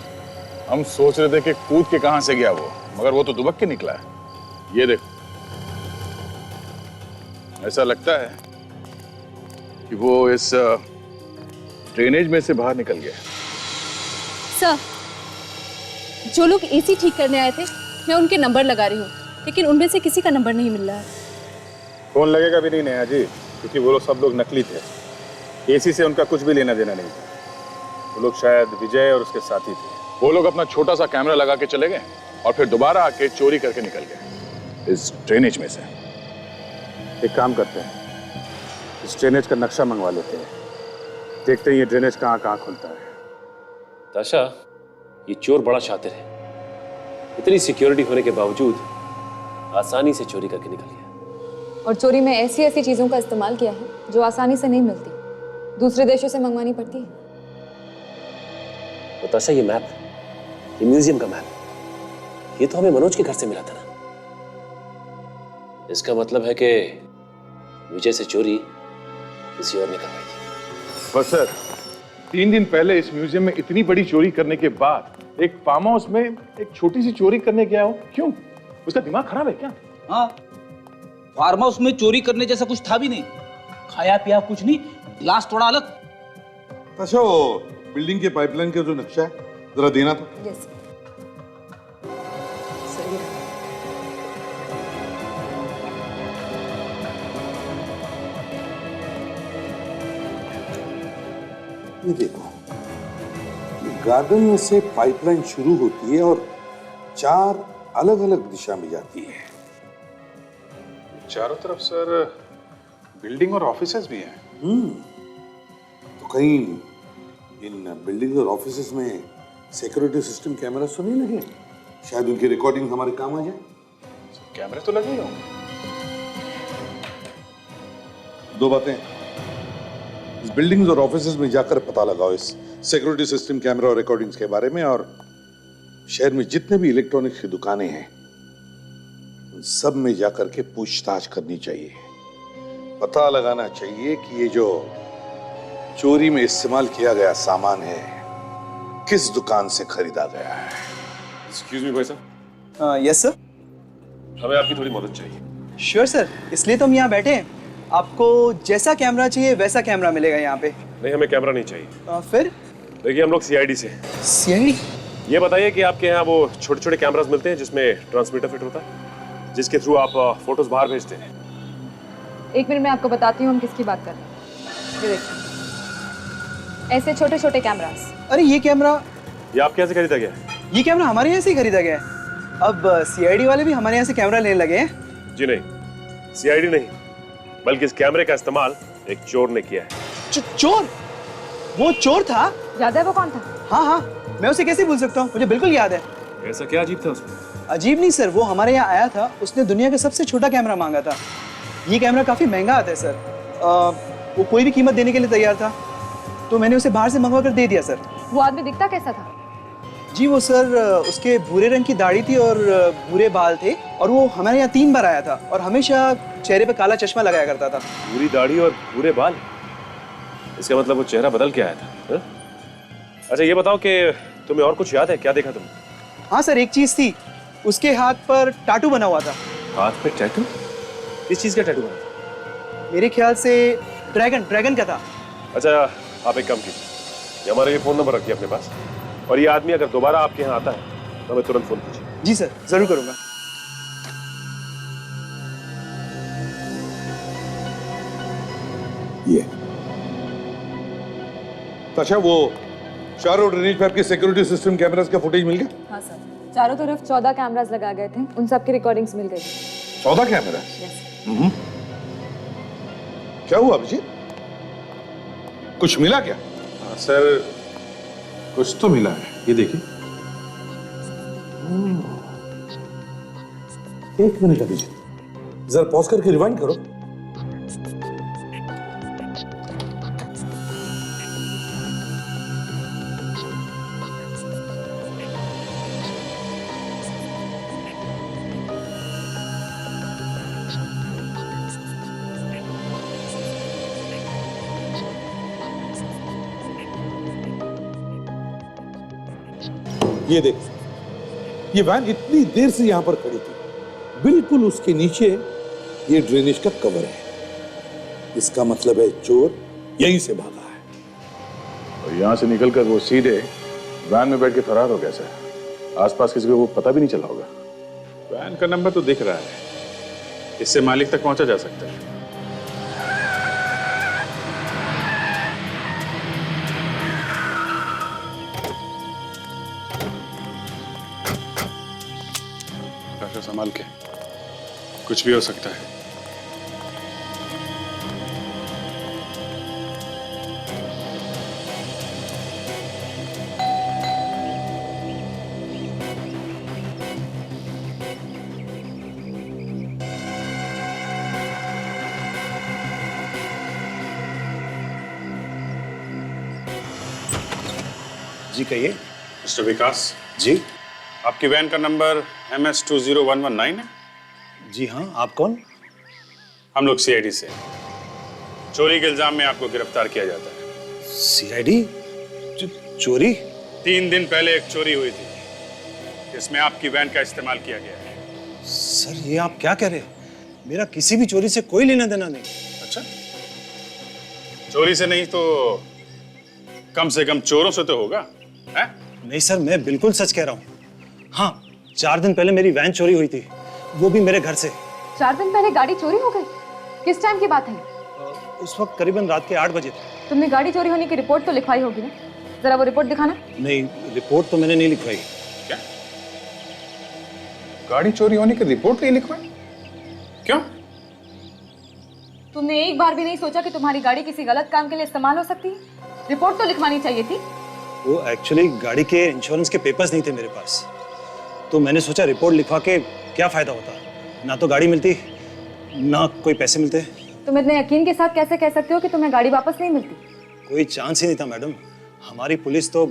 F: हम सोच रहे थे कि कूद के कहां से गया वो, मगर वो तो दुबक के निकला है। ये देखो, ऐसा लगता है कि वो इस ड्रेनेज में से बाहर निकल गया।
O: सर, जो लोग एसी ठीक करने आए थे, मैं उनके नंबर लगा रही हूँ, लेकिन उनमें से किसी का नंबर नहीं मिल रहा है।
F: फोन लगेगा भी नहीं नेहा जी, क्योंकि वो लोग सब लोग नकली थे। एसी से उनका कुछ भी लेना देना नहीं था। वो लोग शायद विजय और उसके साथी थे। वो लोग अपना छोटा सा कैमरा लगा के चले गए और फिर दोबारा आके चोरी करके निकल गए इस ड्रेनेज में से। एक काम करते हैं, इस ड्रेनेज का नक्शा मंगवा लेते हैं, देखते हैं ये ड्रेनेज कहाँ कहाँ खुलता है।
M: ताशा, ये चोर बड़ा शातिर है। इतनी सिक्योरिटी होने के बावजूद आसानी से चोरी करके निकल गया।
A: और चोरी में ऐसी ऐसी चीजों का इस्तेमाल किया है जो आसानी से नहीं मिलती, दूसरे देशों से मंगवानी पड़ती है।
M: तो ताशा, ये मैप, ये म्यूजियम का मैप, ये तो हमें मनोज के घर से मिला था ना। इसका मतलब है कि विजय से चोरी किसी और ने करवाई थी।
F: बस सर, 3 दिन पहले इस म्यूजियम में इतनी बड़ी चोरी करने के बाद एक फार्म हाउस में एक छोटी सी चोरी करने गया हो, क्यों? उसका दिमाग खराब है क्या?
Q: हाँ, फार्म हाउस में चोरी करने जैसा कुछ था भी नहीं, खाया पिया कुछ नहीं, ग्लास थोड़ा अलग।
N: अच्छा, वो बिल्डिंग के पाइपलाइन का जो नक्शा है जरा देना तो।
A: यस।
G: ये देखो, गार्डन में से पाइपलाइन शुरू होती है और 4 अलग अलग दिशा में जाती है।
N: चारों तरफ सर बिल्डिंग और ऑफिसेज भी हैं।
G: तो कहीं इन बिल्डिंग और ऑफिसेज में सिक्योरिटी सिस्टम कैमरा तो नहीं लगे? शायद उनकी रिकॉर्डिंग हमारे काम आ जाए।
N: कैमरे तो लगे ही होंगे।
G: 2 बातें, इस बिल्डिंग्स और ऑफिसेज में जाकर पता लगाओ इस सिक्योरिटी सिस्टम, कैमरा और रिकॉर्डिंग्स के बारे में, और शहर में जितने भी इलेक्ट्रॉनिक्स की दुकानें हैं उन सब में जाकर के पूछताछ करनी चाहिए। पता लगाना चाहिए कि ये जो चोरी में इस्तेमाल किया गया सामान है किस दुकान से खरीदा गया है।
M: एक्सक्यूज मी भाई साहब।
L: Yes sir.
M: हमें आपकी थोड़ी मदद चाहिए।
L: श्योर सर, इसलिए तो हम यहाँ बैठे हैं। आपको जैसा कैमरा चाहिए वैसा कैमरा मिलेगा यहाँ पे।
M: नहीं, हमें कैमरा नहीं चाहिए।
L: फिर?
M: देखिए, हम लोग सीआईडी से।
L: सीआईडी?
M: ये बताइए कि आपके यहाँ वो छोटे छोटे कैमरास मिलते हैं जिसमें ट्रांसमीटर फिट होता है, जिसके थ्रू आप फोटोज बाहर भेजते हैं?
A: 1 मिनट में आपको बताती हूँ हम किसकी बात कर रहे हैं। ये देखिए, ऐसे छोटे छोटे कैमरास।
L: अरे ये कैमरा,
M: ये आप कैसे खरीदा गया?
L: ये कैमरा हमारे यहाँ से ही खरीदा गया है। अब सीआईडी वाले भी हमारे यहाँ से कैमरा लेने लगे हैं।
M: जी नहीं, सीआईडी नहीं, बल्कि इस कैमरे का इस्तेमाल एक चोर ने किया है।
L: चोर? वो चोर था?
A: याद है वो कौन था?
L: हाँ हाँ, मैं उसे कैसे भूल सकता हूँ, मुझे बिल्कुल याद है।
M: ऐसा क्या अजीब था उसमें?
L: अजीब नहीं सर, वो हमारे यहाँ आया था, उसने दुनिया का सबसे छोटा कैमरा मांगा था। ये कैमरा काफी महंगा आता है सर। वो कोई भी कीमत देने के लिए तैयार था, तो मैंने उसे बाहर से मंगवा कर दे दिया सर।
A: वो आदमी दिखता कैसा था?
L: जी वो सर, उसके भूरे रंग की दाढ़ी थी और भूरे बाल थे, और वो हमारे यहाँ 3 बार आया था और हमेशा चेहरे पे काला चश्मा लगाया करता था।
M: पूरी दाढ़ी और पूरे बाल? इसका मतलब वो चेहरा बदल के आया था, हा? अच्छा ये बताओ कि तुम्हें और कुछ याद है? क्या देखा तुमने?
L: हाँ सर, एक चीज थी, उसके हाथ पर टैटू बना हुआ था।
M: हाथ पे टैटू? किस चीज का टैटू बना था?
L: मेरे ख्याल से ड्रैगन का था।
M: अच्छा, आप एक काम कीजिए, ये हमारा ये फोन नंबर रखिए अपने पास, और ये आदमी अगर दोबारा आपके यहाँ आता है तो हमें तुरंत फोन कीजिए।
L: जी सर, जरूर करूंगा।
G: ये अच्छा, वो चारों ड्रेनेज पाइप के सिक्योरिटी सिस्टम कैमरास का फुटेज मिल गया?
A: हाँ सर, चारों तरफ 14 कैमरास लगा गए थे, उन सब की रिकॉर्डिंग्स मिल गई।
G: 14 कैमरा? क्या हुआ अभिजीत, कुछ मिला क्या?
N: सर कुछ तो मिला है, ये देखिए।
G: 1 मिनट अभिजीत, जरा पॉज करके रिवाइंड करो। ये देख, ये वैन इतनी देर से यहां पर खड़ी थी, बिल्कुल उसके नीचे ये ड्रेनेज का कवर है। इसका मतलब है चोर यहीं से भागा है।
N: और यहां से निकलकर वो सीधे वैन में बैठ के फरार हो गया सर। आसपास किसी को वो पता भी नहीं चला होगा। वैन का नंबर तो दिख रहा है, इससे मालिक तक पहुंचा जा सकता है। संभाल के, कुछ भी हो सकता है।
R: जी कहिए।
N: मिस्टर विकास
R: जी,
N: आपकी वैन का नंबर MS20119 है?
R: जी हाँ, आप कौन?
N: हम लोग सीआईडी से। चोरी के इल्जाम में आपको गिरफ्तार किया जाता है।
R: सीआईडी? चोरी?
N: 3 दिन पहले एक चोरी हुई थी, इसमें आपकी वैन का इस्तेमाल किया गया है।
R: सर ये आप क्या कह रहे हैं? मेरा किसी भी चोरी से कोई लेना देना नहीं।
N: अच्छा, चोरी से नहीं तो कम से कम चोरों से तो होगा, है?
R: नहीं सर, मैं बिल्कुल सच कह रहा हूँ। हाँ, 4 दिन पहले मेरी वैन चोरी हुई थी, वो भी मेरे घर से।
A: 4 दिन पहले गाड़ी चोरी हो गई? किस टाइम की बात है?
R: उस वक्त करीबन रात के 8 बजे थे।
A: तुमने गाड़ी चोरी होने की रिपोर्ट तो लिखवाई होगी ना? जरा वो रिपोर्ट दिखाना।
R: नहीं, रिपोर्ट तो मैंने नहीं लिखवाई।
N: क्या? गाड़ी चोरी होने की रिपोर्ट नहीं लिखवाई? क्यों?
A: तुमने एक बार भी नहीं सोचा कि तुम्हारी गाड़ी किसी गलत काम के लिए इस्तेमाल हो सकती है? रिपोर्ट तो लिखवानी चाहिए थी।
R: वो एक्चुअली गाड़ी के इंश्योरेंस के पेपर्स नहीं थे मेरे पास, तो मैंने सोचा रिपोर्ट लिखवा के क्या फायदा होता, ना तो गाड़ी मिलती ना कोई पैसे मिलते।
A: तुम इतने यकीन के साथ कैसे कह सकते हो कि तुम्हें गाड़ी वापस नहीं मिलती?
R: कोई चांस ही नहीं था मैडम, हमारी पुलिस तो।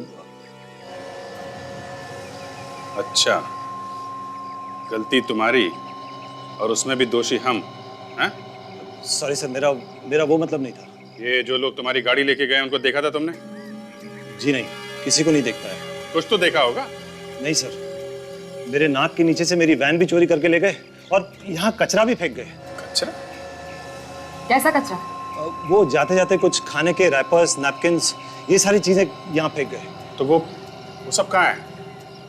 N: अच्छा, गलती तुम्हारी और उसमें भी दोषी हम हैं?
R: सॉरी सर, मेरा वो मतलब नहीं था।
N: ये जो लोग तुम्हारी गाड़ी लेके गए उनको देखा था तुमने?
R: जी नहीं, किसी को नहीं देखता है।
N: कुछ तो देखा होगा।
R: नहीं सर, मेरे नाक के नीचे से मेरी वैन भी चोरी करके ले गए और यहाँ कचरा भी फेंक गए।
N: कचरा?
A: कैसा कचरा?
R: वो जाते जाते कुछ खाने के रैपर्स, नैपकिन्स, ये सारी चीजें यहाँ फेंक गए।
N: तो वो सब कहाँ है?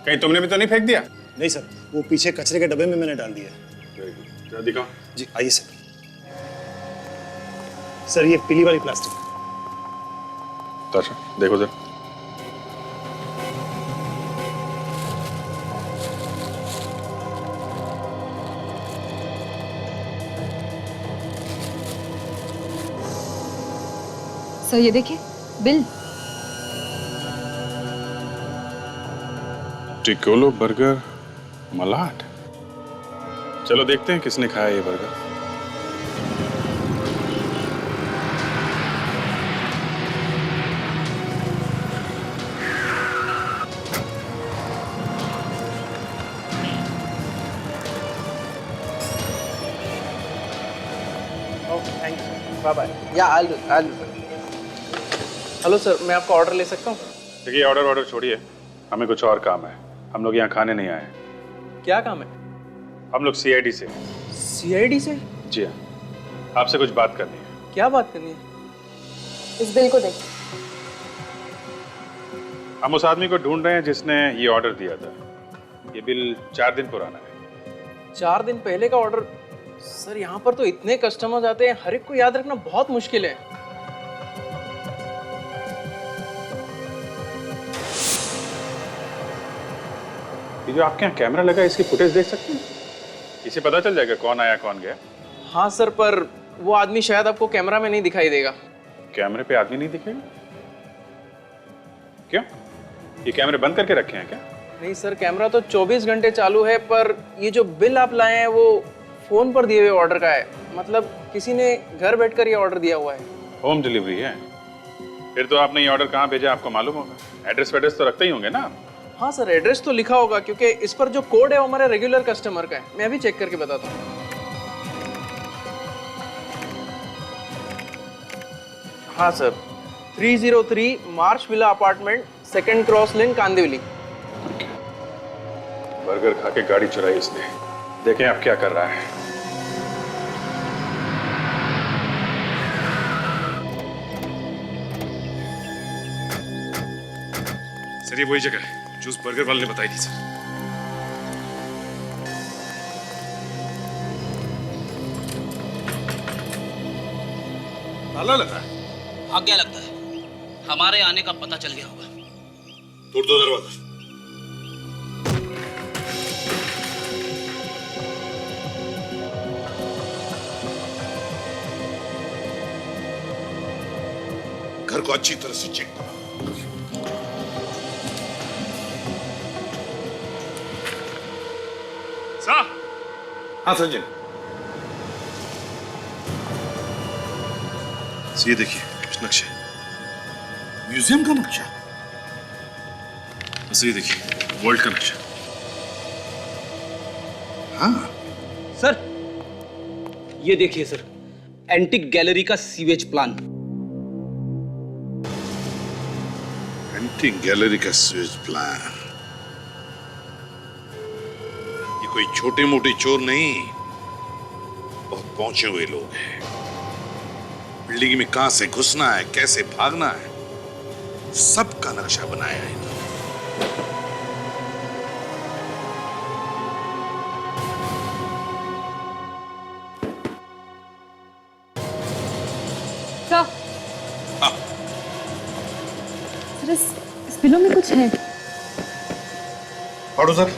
N: कहीं तुमने भी तो नहीं फेंक दिया?
R: नहीं सर, वो पीछे कचरे के डब्बे में मैंने डाल दिया।
N: जरा दिखाओ।
R: जी आइए सर। सर ये पीली वाली प्लास्टिक।
N: अच्छा, देखो जरा।
A: सर ये देखिए बिल।
N: टिकोलो बर्गर मलाट। चलो देखते हैं किसने खाया ये बर्गर।
L: हेलो सर, मैं आपका ऑर्डर ले सकता हूँ?
N: देखिए, ऑर्डर छोड़िए, हमें कुछ और काम है। हम लोग यहाँ खाने नहीं आए।
L: क्या काम है?
N: हम लोग सीआईडी से।
L: सीआईडी से?
N: जी हाँ, आपसे कुछ बात करनी है।
L: क्या बात करनी है?
A: इस बिल को देखिए।
N: हम उस आदमी को ढूंढ रहे हैं जिसने ये ऑर्डर दिया था। ये बिल 4 दिन पुराना है।
L: 4 दिन पहले का ऑर्डर? सर यहाँ पर तो इतने कस्टमर्स आते हैं, हर एक को याद रखना बहुत मुश्किल है।
N: ये जो आपके यहाँ कैमरा लगा है, इसकी फुटेज देख सकते हैं? इसे पता चल जाएगा कौन आया कौन गया।
L: हाँ सर, पर वो आदमी शायद आपको कैमरा में नहीं दिखाई देगा।
N: कैमरे पे आदमी नहीं दिखेगा? क्यों? ये कैमरे बंद करके रखे हैं क्या?
L: नहीं सर, कैमरा तो 24 घंटे चालू है, पर ये जो बिल आप लाए हैं वो फोन पर दिए हुए ऑर्डर का है। मतलब किसी ने घर बैठकर ये ऑर्डर दिया हुआ है।
N: होम डिलीवरी है? फिर तो आपने ये ऑर्डर कहाँ भेजा आपको मालूम होगा। एड्रेस वेड्रेस तो रखते ही होंगे ना?
L: हाँ सर, एड्रेस तो लिखा होगा, क्योंकि इस पर जो कोड है वो हमारे रेगुलर कस्टमर का है। मैं अभी चेक करके बताता हूँ। हाँ सर, 303 मार्च विला अपार्टमेंट, 2nd क्रॉस लेन, कांदिवली।
N: बर्गर खा के गाड़ी चुराई इसने। देखें अब क्या कर रहा है। सर ये वही जगह है जो उस बर्गर वाले ने बताई थी सर। ताला लगा है।
Q: भाग गया लगता है, हमारे आने का पता चल गया होगा।
G: तोड़ दो दरवाजा। घर को अच्छी तरह से चेक करो।
N: साहब।
G: हाँ संजय,
N: ये देखिए कुछ नक्शे।
G: म्यूजियम का नक्शा?
N: बस ये देखिए वर्ल्ड का नक्शा।
G: हाँ
Q: सर, ये देखिए सर, एंटिक गैलरी का सीवेज प्लान।
G: एंटिक गैलरी का सीवेज प्लान। ये कोई छोटे मोटे चोर नहीं, बहुत पहुंचे हुए लोग हैं। बिल्डिंग में कहां से घुसना है, कैसे भागना है, सबका नक्शा बनाया है इन्होंने।
A: सर,
G: पढ़ो सर,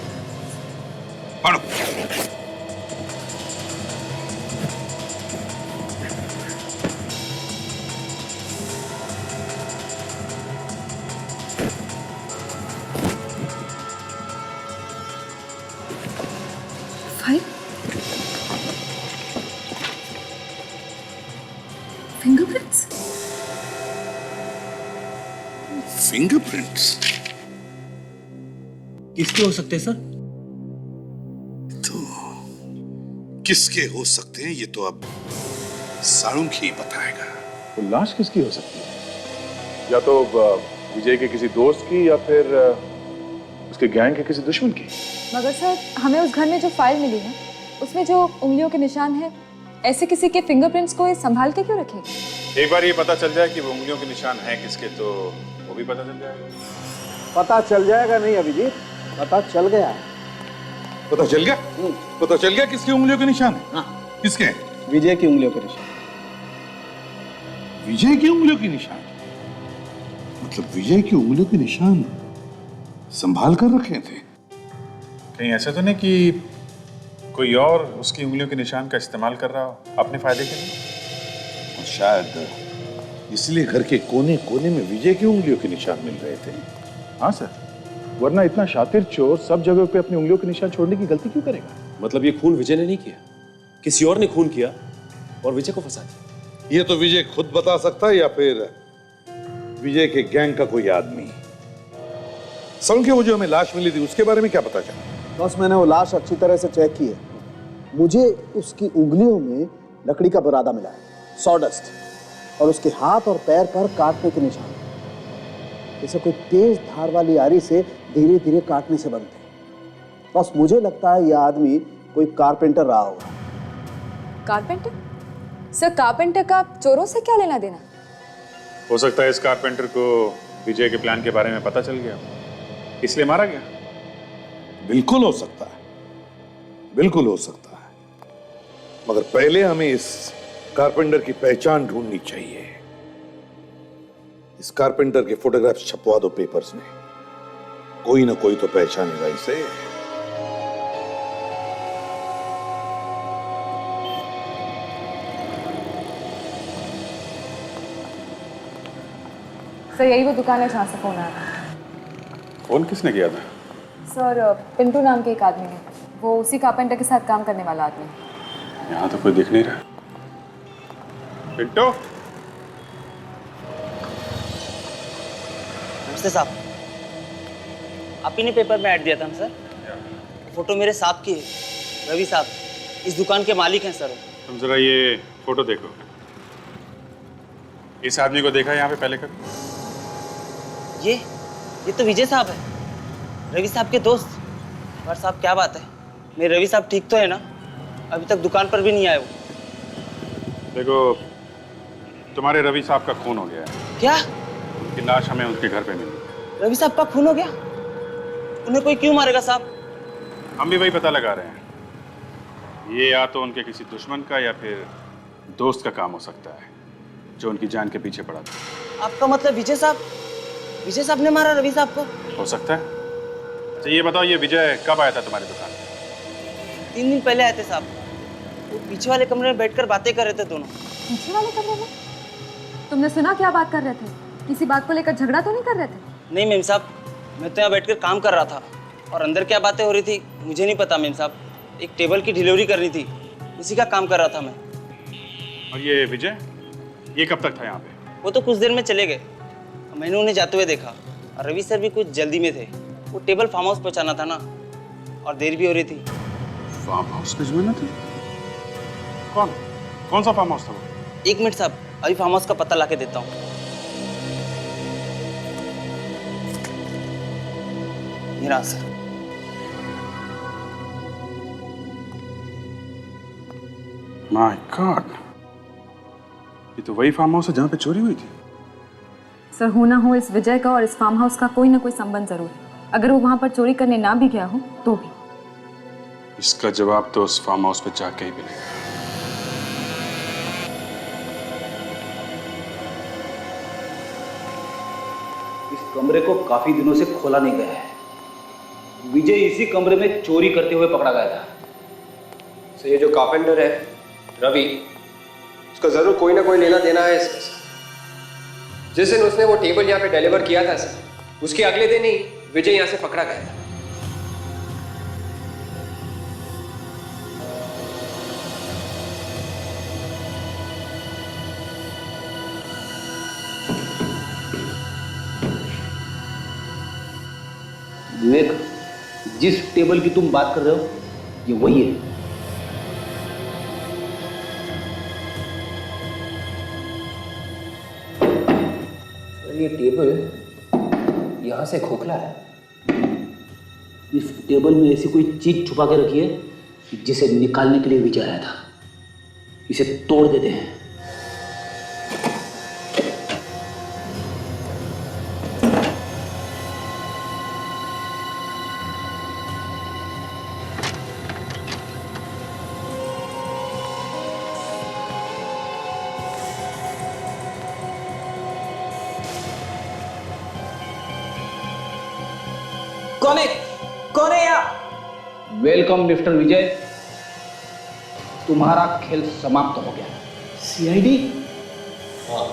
G: पढ़ो।
A: File, fingerprints.
G: फिंगरप्रिंट्स
R: किसके हो सकते हैं सर?
G: तो किसके हो सकते हैं ये तो अब साळुंख ही बताएगा।
N: तो लाश किसकी हो सकती है? या तो विजय के किसी दोस्त की या फिर उसके गैंग के किसी दुश्मन की।
A: मगर सर, हमें उस घर में जो फाइल मिली है उसमें जो उंगलियों के निशान है, ऐसे किसी के फिंगरप्रिंट्स को ये संभाल के क्यों रखेगी?
N: एक बार ये पता चल जाए कि वो उंगलियों के निशान हैं किसके, तो वो भी पता चल जाएगा।
H: पता चल जाएगा नहीं अभिजीत, पता चल गया है।
G: पता चल गया? पता चल गया किसकी उंगलियों के निशान है? किसके?
L: विजय की उंगलियों के निशान।
G: विजय की उंगलियों के निशान? मतलब विजय की उंगलियों के निशान संभाल कर रखे थे?
N: कहीं ऐसा तो नहीं कि कोई और उसकी उंगलियों के निशान का इस्तेमाल कर रहा हो अपने फायदे के लिए?
G: और शायद इसलिए घर के कोने कोने में विजय की उंगलियों के निशान मिल रहे थे।
N: हाँ सर, वरना इतना शातिर चोर सब जगह पे अपनी उंगलियों के निशान छोड़ने की गलती क्यों करेगा?
M: मतलब ये खून विजय ने नहीं किया, किसी और ने खून किया और विजय को फंसा दिया।
G: ये तो विजय खुद बता सकता है या फिर विजय के गैंग का कोई आदमी। सड़क के वो जो हमें लाश मिली थी उसके बारे में क्या पता चला?
H: बस मैंने वो लाश अच्छी तरह से चेक की है। मुझे उसकी उंगलियों में लकड़ी का बुरादा मिला है, सॉडस्ट, और उसके हाथ और पैर पर काटने के निशान, जैसे कोई तेज धार वाली आरी से धीरे धीरे काटने से बनते हैं। बस मुझे लगता है यह आदमी कोई कारपेंटर रहा होगा।
A: कारपेंटर? सर, कारपेंटर का चोरों से क्या लेना देना?
N: हो सकता है इस कारपेंटर को विजय के प्लान के बारे में पता चल गया, इसलिए मारा गया।
G: बिल्कुल हो सकता है, बिल्कुल हो सकता है, मगर पहले हमें इस कारपेंटर की पहचान ढूंढनी चाहिए। इस कारपेंटर के फोटोग्राफ्स छपवा दो पेपर्स में, कोई ना कोई तो पहचानेगा इसे।
A: सर, यही वो दुकान है जहाँ से फोन आया था।
N: फोन किसने किया था?
A: सर, पिंटू नाम के एक आदमी है, वो उसी कारपेंटर के साथ काम करने वाला आदमी है।
N: यहाँ तो कोई दिख नहीं रहा। पिंटू?
S: नमस्ते साहब, आप ही ने पेपर में ऐड दिया था ना सर? फोटो मेरे साहब की है, रवि साहब, इस दुकान के मालिक हैं सर।
N: तुम जरा ये फोटो देखो। इस आदमी को देखा यहाँ पे पहले कभी?
S: ये तो विजय साहब है, रवि साहब के दोस्त। पर साहब क्या बात है, मेरे रवि साहब ठीक तो है ना? अभी तक दुकान पर भी नहीं आए वो।
N: देखो, तुम्हारे रवि साहब का खून हो गया है।
S: क्या?
N: उनकी लाश हमें उनके घर पे मिली।
S: रवि साहब का खून हो गया? उन्हें कोई क्यों मारेगा साहब?
N: हम भी वही पता लगा रहे हैं। ये या तो उनके किसी दुश्मन का या फिर दोस्त का काम हो सकता है जो उनकी जान के पीछे पड़ा था।
S: आपका मतलब विजय साहब ने मारा रवि साहब को?
N: हो सकता है। अच्छा ये बताओ, ये विजय कब आया था तुम्हारी दुकान पे?
S: 3 दिन पहले आए थे साहब। वो पीछे वाले कमरे में बैठकर बातें कर रहे थे दोनों।
A: पीछे वाले कमरे में? तुमने सुना क्या बात कर रहे थे? किसी बात को लेकर झगड़ा तो नहीं कर रहे थे?
S: नहीं मेम साहब, मैं तो यहाँ बैठकर काम कर रहा था और अंदर क्या बातें हो रही थी मुझे नहीं पता मेम साहब। एक टेबल की डिलीवरी करनी थी, उसी का काम कर रहा था मैं।
N: और ये विजय, ये कब तक था यहाँ पे?
S: वो तो कुछ देर में चले गए, मैंने उन्हें जाते हुए देखा। और रवि सर भी कुछ जल्दी में थे, वो टेबल फार्म हाउस पहुँचाना था ना, और देर भी हो रही थी।
N: फार्म हाउस भिजवाना था? कौन सा फार्म हाउस था वो?
S: 1 मिनट साहब, अभी फार्म हाउस का पता लाके देता हूँ। ये रहा सर।
N: माय गॉड, ये तो वही फार्म हाउस है जहाँ पे चोरी हुई थी।
A: सर, हो ना हो इस विजय का और इस फार्म हाउस का कोई ना कोई संबंध जरूर है। अगर वो वहां पर चोरी करने ना भी गया हो तो भी।
N: इसका जवाब तो उस फार्म हाउस पे जाके ही मिलेगा।
H: इस
Q: कमरे को काफी दिनों से खोला नहीं गया है। विजय इसी कमरे में चोरी करते हुए पकड़ा गया था।
P: तो ये जो कारपेंटर है रवि, उसका जरूर कोई ना कोई लेना देना है इसके साथ। जिस दिन उसने वो टेबल यहाँ पे डिलीवर किया था सर, उसके अगले दिन ही विजय यहाँ से पकड़ा गया था।
Q: विवेक, जिस टेबल की तुम बात कर रहे हो ये वही है।
P: सर ये टेबल यहां से खोखला है।
Q: इस टेबल में ऐसी कोई चीज छुपा के रखी है जिसे निकालने के लिए विजय आया था। इसे तोड़ देते हैं।
L: कौन है यहाँ?
Q: वेलकम मिस्टर विजय, तुम्हारा खेल समाप्त हो गया।
L: सीआईडी?
P: हाँ,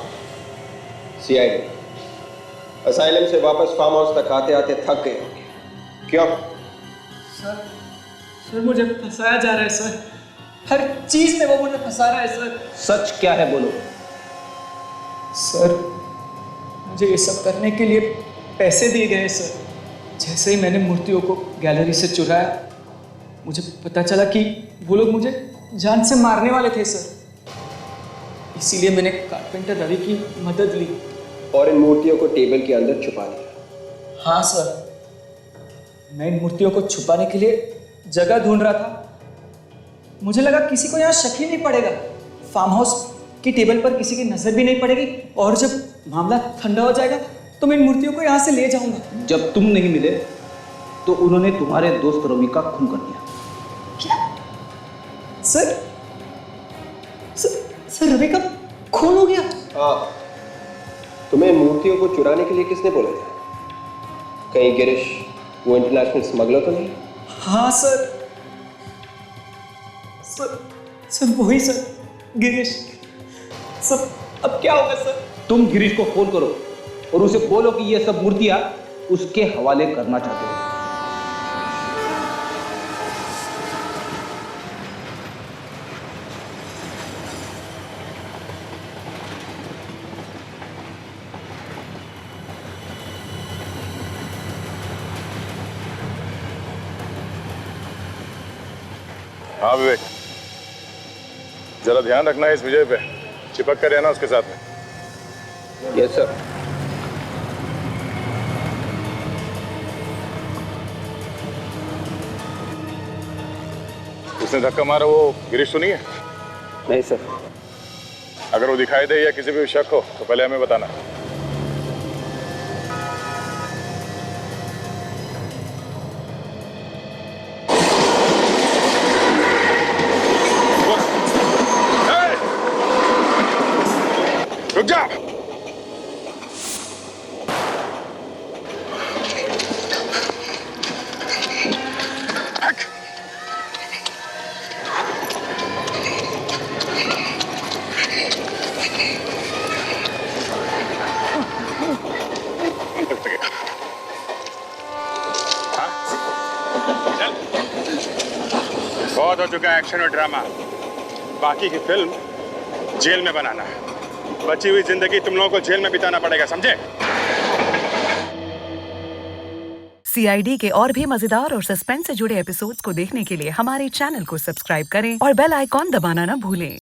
P: सीआईडी। असाइलम से वापस फार्म हाउस तक आते आते थक गए होंगे। क्यों?
L: सर मुझे फंसाया जा रहा है सर। हर चीज में वो मुझे फंसा रहा है सर।
Q: सच क्या है बोलो।
L: सर मुझे ये सब करने के लिए पैसे दिए गए सर। जैसे ही मैंने मूर्तियों को गैलरी से चुराया, मुझे पता चला कि वो लोग मुझे जान से मारने वाले थे सर। इसीलिए मैंने कारपेंटर रवि की मदद ली
P: और इन मूर्तियों को टेबल के अंदर छुपा दिया।
L: हाँ सर, मैं इन मूर्तियों को छुपाने के लिए जगह ढूंढ रहा था। मुझे लगा किसी को यहाँ शक ही नहीं पड़ेगा, फार्म हाउस की टेबल पर किसी की नजर भी नहीं पड़ेगी, और जब मामला ठंडा हो जाएगा तो मैं इन मूर्तियों को यहाँ से ले जाऊंगा।
Q: जब तुम नहीं मिले तो उन्होंने तुम्हारे दोस्त रवि का खून कर दिया।
L: क्या? सर रवि का खून हो गया?
P: हाँ, तुम्हें मूर्तियों को चुराने के लिए किसने बोला था? कहीं गिरीश वो इंटरनेशनल स्मगलर तो नहीं?
L: हाँ सर वही सर, गिरीश। सर अब क्या होगा सर?
Q: तुम गिरीश को फोन करो और उसे बोलो कि ये सब मूर्तियां उसके हवाले करना चाहते हो।
N: हाँ विवेक, जरा ध्यान रखना है इस विजय पे, चिपक कर रहना उसके साथ में।
P: Yes sir.
N: उसने धक्का मारा वो गिरीश तो नहीं है?
P: नहीं सर।
N: अगर वो दिखाई दे या किसी भी शक हो तो पहले हमें बताना। रुक जा। बहुत हो चुका है एक्शन और ड्रामा, बाकी की फिल्म जेल में बनाना है। बची हुई जिंदगी तुम लोगों को जेल में बिताना पड़ेगा, समझे?
T: सीआईडी के और भी मजेदार और सस्पेंस से जुड़े एपिसोड्स को देखने के लिए हमारे चैनल को सब्सक्राइब करें और बेल आइकॉन दबाना ना भूलें।